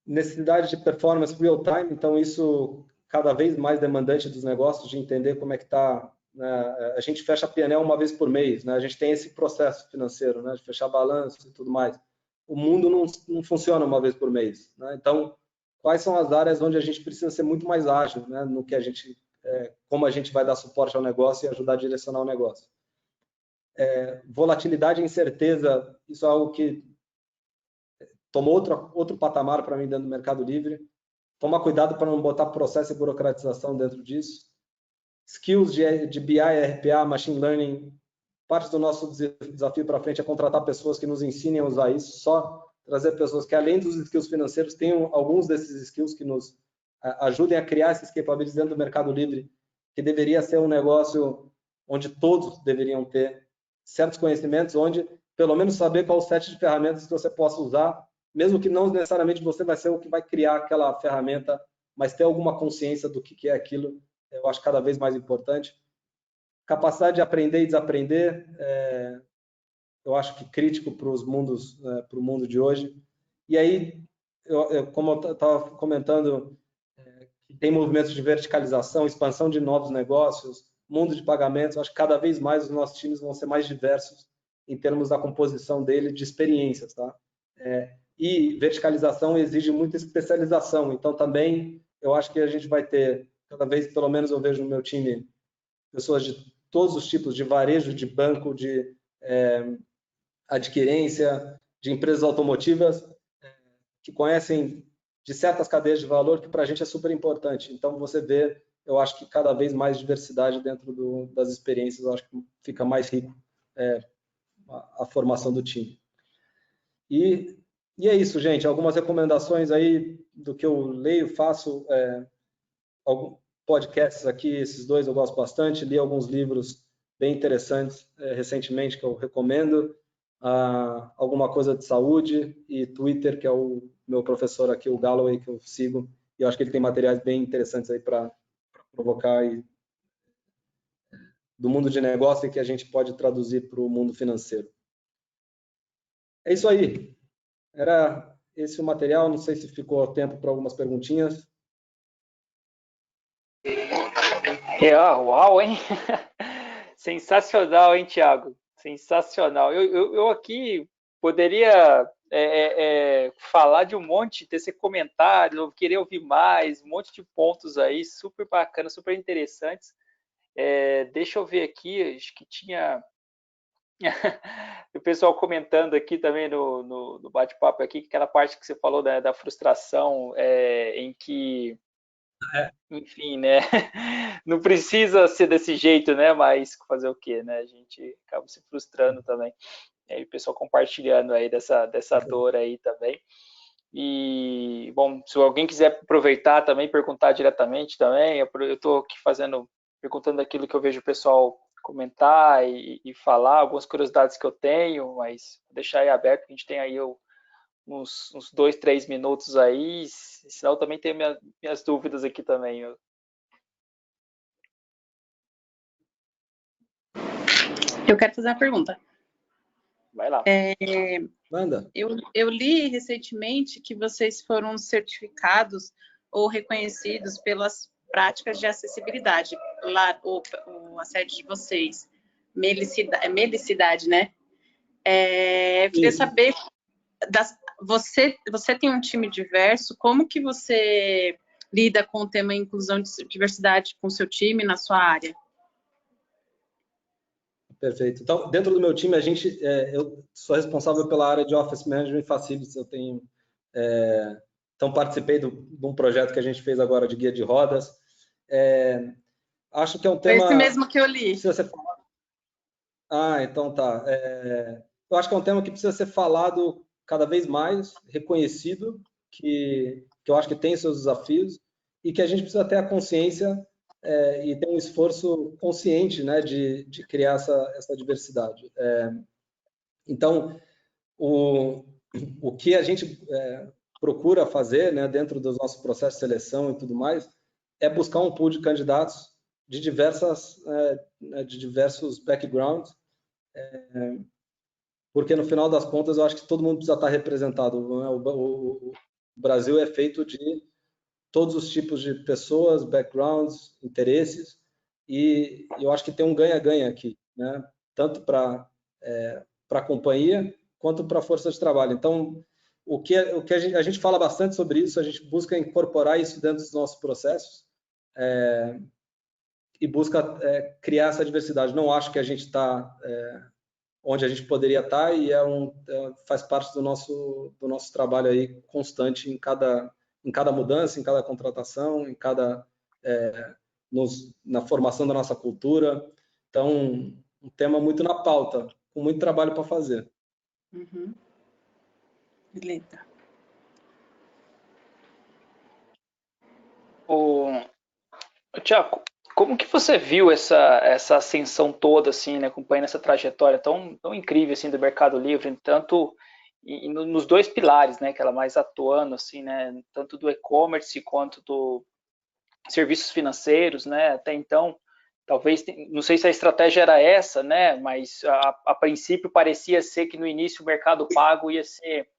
Necessidade de performance real time, então isso cada vez mais demandante dos negócios, de entender como é que está. Né? A gente fecha a P&L uma vez por mês, né? A gente tem esse processo financeiro, né? De fechar balanço e tudo mais. O mundo não funciona uma vez por mês, né? Então, quais são as áreas onde a gente precisa ser muito mais ágil, né? No que a gente, como a gente vai dar suporte ao negócio e ajudar a direcionar o negócio. Volatilidade e incerteza, isso é algo que tomou outro patamar para mim dentro do Mercado Livre. Tomar cuidado para não botar processo e burocratização dentro disso. Skills de BI, RPA, Machine Learning. Parte do nosso desafio para frente é contratar pessoas que nos ensinem a usar isso. Só trazer pessoas que, além dos skills financeiros, tenham alguns desses skills que nos ajudem a criar esses capabilities dentro do Mercado Livre, que deveria ser um negócio onde todos deveriam ter certos conhecimentos, onde pelo menos saber qual o set de ferramentas que você possa usar, mesmo que não necessariamente você vai ser o que vai criar aquela ferramenta, mas ter alguma consciência do que é aquilo, eu acho cada vez mais importante. Capacidade de aprender e desaprender, eu acho que crítico para o mundo de hoje. E aí, como eu estava comentando, tem movimentos de verticalização, expansão de novos negócios, mundo de pagamentos, acho que cada vez mais os nossos times vão ser mais diversos em termos da composição dele, de experiências, tá? E verticalização exige muita especialização, então também eu acho que a gente vai ter, cada vez, pelo menos eu vejo no meu time, pessoas de todos os tipos, de varejo, de banco, de adquirência, de empresas automotivas, que conhecem de certas cadeias de valor, que para a gente é super importante. Então, você vê, eu acho que cada vez mais diversidade dentro das experiências, eu acho que fica mais rico a formação do time. E é isso, gente. Algumas recomendações aí do que eu leio, faço alguns podcasts aqui, esses dois eu gosto bastante, li alguns livros bem interessantes recentemente que eu recomendo, alguma coisa de saúde e Twitter, que é o meu professor aqui, o Galloway, que eu sigo, e eu acho que ele tem materiais bem interessantes aí para provocar do mundo de negócio e que a gente pode traduzir para o mundo financeiro. É isso aí. Era esse o material, não sei se ficou tempo para algumas perguntinhas. Uau, hein? Sensacional, hein, Thiago? Sensacional. Eu aqui poderia falar de um monte, tecer comentários, querer ouvir mais, um monte de pontos aí, super bacana, super interessantes. Deixa eu ver aqui, acho que tinha o pessoal comentando aqui também no bate-papo aqui, aquela parte que você falou da frustração, em que enfim, né? Não precisa ser desse jeito, né? Mas fazer o quê, né? A gente acaba se frustrando também. E aí o pessoal compartilhando aí dessa dor aí também. E, bom, se alguém quiser aproveitar também, perguntar diretamente também, eu estou aqui perguntando aquilo que eu vejo o pessoal comentar e falar, algumas curiosidades que eu tenho, mas vou deixar aí aberto, que a gente tem aí uns 2, 3 minutos aí, senão eu também tenho minhas dúvidas aqui também. Eu quero fazer uma pergunta. Vai lá. Manda. Eu li recentemente que vocês foram certificados ou reconhecidos pelas práticas de acessibilidade, lá a sede de vocês, Melicidade, né? Eu queria saber, você tem um time diverso, como que você lida com o tema inclusão e diversidade com o seu time na sua área? Perfeito. Então, dentro do meu time, eu sou responsável pela área de Office Management e Facilities. Então, participei de um projeto que a gente fez agora de guia de rodas. Acho que é um tema... Foi esse mesmo que eu li. Precisa ser falado. Então tá. Eu acho que é um tema que precisa ser falado cada vez mais, reconhecido, que eu acho que tem seus desafios e que a gente precisa ter a consciência e ter um esforço consciente, né, de criar essa diversidade. Então, o que a gente procura fazer, né, dentro dos nossos processos de seleção e tudo mais, é buscar um pool de candidatos de diversos backgrounds, porque no final das contas eu acho que todo mundo precisa estar representado, né? O Brasil é feito de todos os tipos de pessoas, backgrounds, interesses, e eu acho que tem um ganha-ganha aqui, né? Tanto para a companhia quanto para a força de trabalho. Então, o que a gente fala bastante sobre isso, a gente busca incorporar isso dentro dos nossos processos e busca criar essa diversidade. Não acho que a gente está onde a gente poderia estar e faz parte do nosso trabalho aí constante em cada mudança, em cada contratação, na formação da nossa cultura. Então, um tema muito na pauta, com muito trabalho para fazer. Uhum. Beleza. Tiago, como que você viu essa ascensão toda, assim, né, acompanhando essa trajetória tão incrível, assim, do Mercado Livre, tanto nos dois pilares, né, que ela mais atuando, assim, né, tanto do e-commerce quanto do serviços financeiros, né, até então, talvez, não sei se a estratégia era essa, né, mas a princípio parecia ser que no início o Mercado Pago ia ser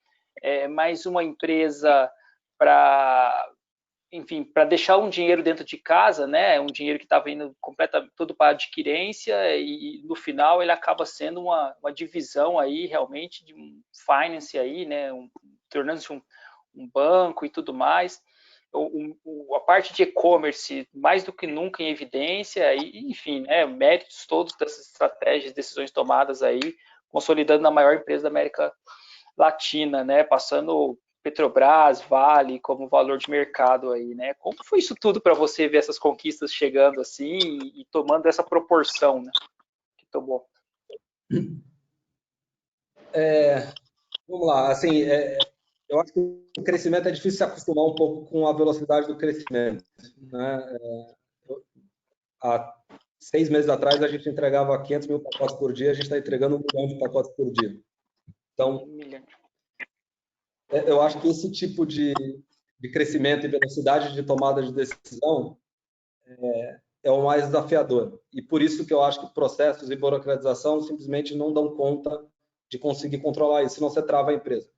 mais uma empresa para, enfim, para deixar um dinheiro dentro de casa, né, um dinheiro que estava indo todo para adquirência e no final ele acaba sendo uma divisão aí realmente de um finance aí, né, tornando-se um banco e tudo mais. A parte de e-commerce mais do que nunca em evidência e, enfim, né, méritos todos dessas estratégias, decisões tomadas aí, consolidando na maior empresa da América Latina, né, passando Petrobras, Vale como valor de mercado aí, né? Como foi isso tudo para você ver essas conquistas chegando assim e tomando essa proporção, né, que tomou? Vamos lá, assim, eu acho que o crescimento é difícil se acostumar um pouco com a velocidade do crescimento, né? Há 6 meses atrás a gente entregava 500 mil pacotes por dia, a gente está entregando 1 milhão de pacotes por dia. Então, eu acho que esse tipo de crescimento e velocidade de tomada de decisão é o mais desafiador. E por isso que eu acho que processos e burocratização simplesmente não dão conta de conseguir controlar isso, senão você trava a empresa.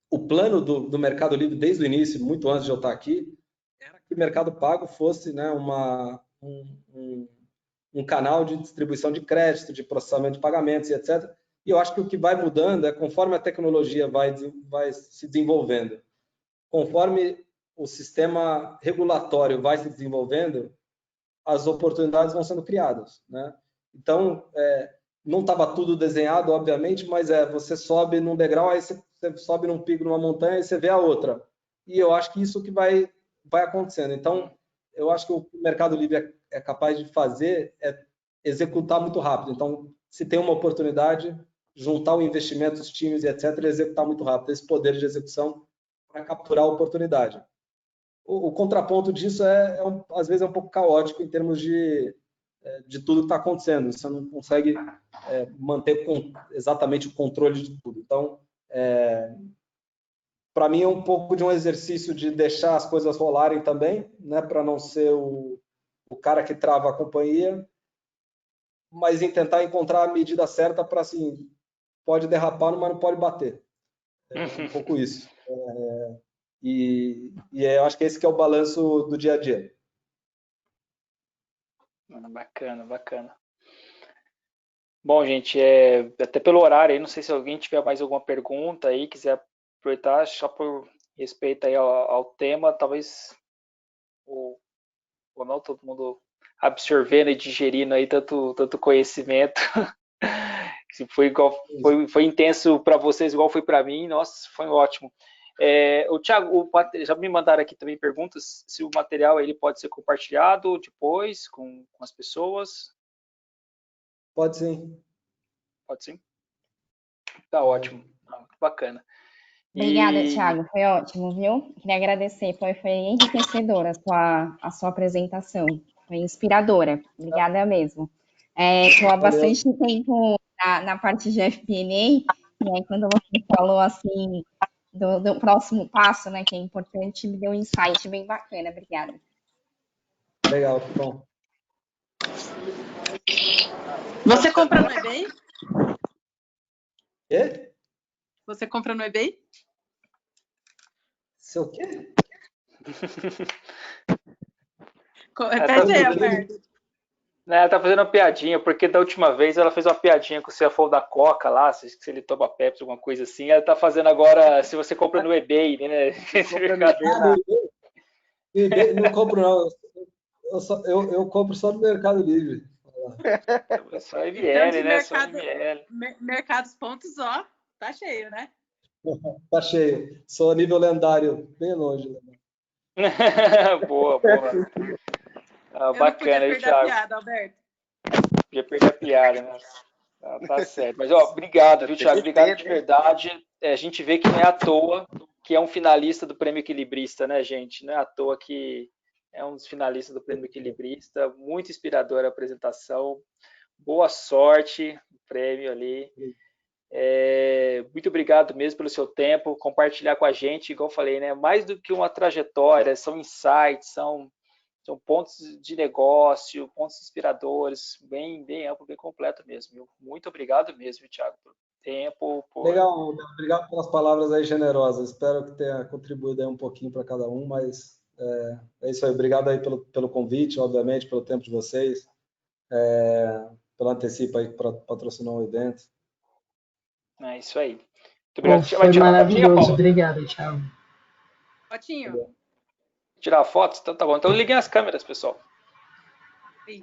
O plano do Mercado Livre, desde o início, muito antes de eu estar aqui, era que o Mercado Pago fosse, né, um canal de distribuição de crédito, de processamento de pagamentos e etc. E eu acho que o que vai mudando é conforme a tecnologia vai se desenvolvendo, conforme o sistema regulatório vai se desenvolvendo, as oportunidades vão sendo criadas, né? Então, não estava tudo desenhado, obviamente, mas você sobe num degrau, aí você sobe num pico, numa montanha, e você vê a outra. E eu acho que isso que vai acontecendo. Então, eu acho que o Mercado Livre é capaz de fazer é executar muito rápido. Então, se tem uma oportunidade, juntar o investimento, os times e etc., e executar muito rápido, esse poder de execução para capturar a oportunidade. O contraponto disso às vezes é um pouco caótico em termos de tudo que está acontecendo. Você não consegue manter exatamente o controle de tudo. Então, para mim é um pouco de um exercício de deixar as coisas rolarem também, né, para não ser o cara que trava a companhia, mas em tentar encontrar a medida certa para, assim, pode derrapar, mas não pode bater. É um pouco isso. Eu acho que esse que é o balanço do dia a dia. Bacana, bacana. Bom, gente, até pelo horário aí, não sei se alguém tiver mais alguma pergunta aí, quiser aproveitar, só por respeito aí ao tema, talvez ou não todo mundo absorvendo e digerindo aí tanto conhecimento. Se foi intenso para vocês igual foi para mim, nossa, foi ótimo. O Thiago, já me mandaram aqui também perguntas se o material ele pode ser compartilhado depois com as pessoas. Pode sim. Pode sim? Tá ótimo. Muito bacana. Obrigada, Thiago. Foi ótimo, viu? Queria agradecer. Foi enriquecedora a sua apresentação. Foi inspiradora. Obrigada mesmo. Estou há bastante tempo na parte de FP&A, e aí quando você falou assim do próximo passo, né, que é importante, me deu um insight bem bacana. Obrigada. Legal, que bom. Você compra no eBay? Quê? Você compra no eBay? Seu quê? Pede aí, Alberto. Ela tá fazendo uma piadinha, porque da última vez ela fez uma piadinha com o CFO da Coca lá, se ele toma Pepsi, alguma coisa assim. Ela tá fazendo agora, se você compra no eBay, né? Não compro, não. Eu compro só no Mercado Livre. Só ML, Então, de né? Só ML. Mercados pontos, ó, tá cheio, né? Tá cheio. Sou nível lendário, bem longe. Boa, boa. Bacana, eu não podia perder a piada, Alberto. Podia perder a piada, né? Tá certo. Mas, obrigado, viu, Thiago? Obrigado de verdade. A gente vê que não é à toa que é um finalista do Prêmio Equilibrista, né, gente? Não é à toa que é um dos finalistas do Prêmio Equilibrista. Muito inspiradora a apresentação. Boa sorte no prêmio ali. Muito obrigado mesmo pelo seu tempo, compartilhar com a gente, igual eu falei, né? Mais do que uma trajetória, são insights, são pontos de negócio, pontos inspiradores, bem amplo, bem completo mesmo. Viu? Muito obrigado mesmo, Thiago, pelo tempo. Legal, obrigado pelas palavras aí generosas. Espero que tenha contribuído aí um pouquinho para cada um, mas é isso aí. Obrigado aí pelo convite, obviamente, pelo tempo de vocês, pelo antecipo aí que patrocinou o evento. É isso aí. Muito obrigado. Foi maravilhoso. Obrigado, Thiago. Fotinho. Tirar fotos? Então tá bom. Então liguem as câmeras, pessoal. Sim.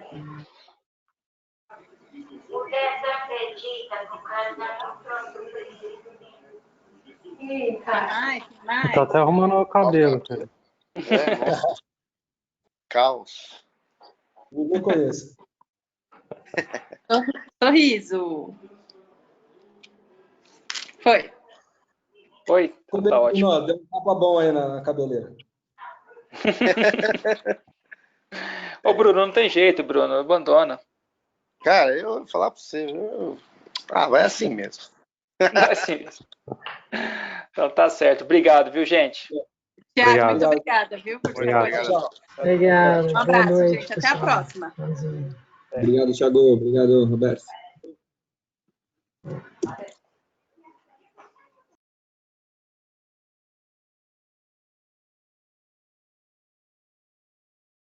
Tá até arrumando o cabelo, cara. Caos. Não conheço. Sorriso. Foi. Então tá ótimo. Não, deu um tapa bom aí na cabeleira. Ô, Bruno, não tem jeito, Bruno. Abandona. Cara, eu vou falar pra você. Vai assim mesmo. Vai assim mesmo. Então tá certo. Obrigado, viu, gente? Thiago, muito obrigada, viu, por ter Obrigado. Obrigado. Um abraço, gente. Até a próxima. Obrigado, Thiago. Obrigado, Roberto.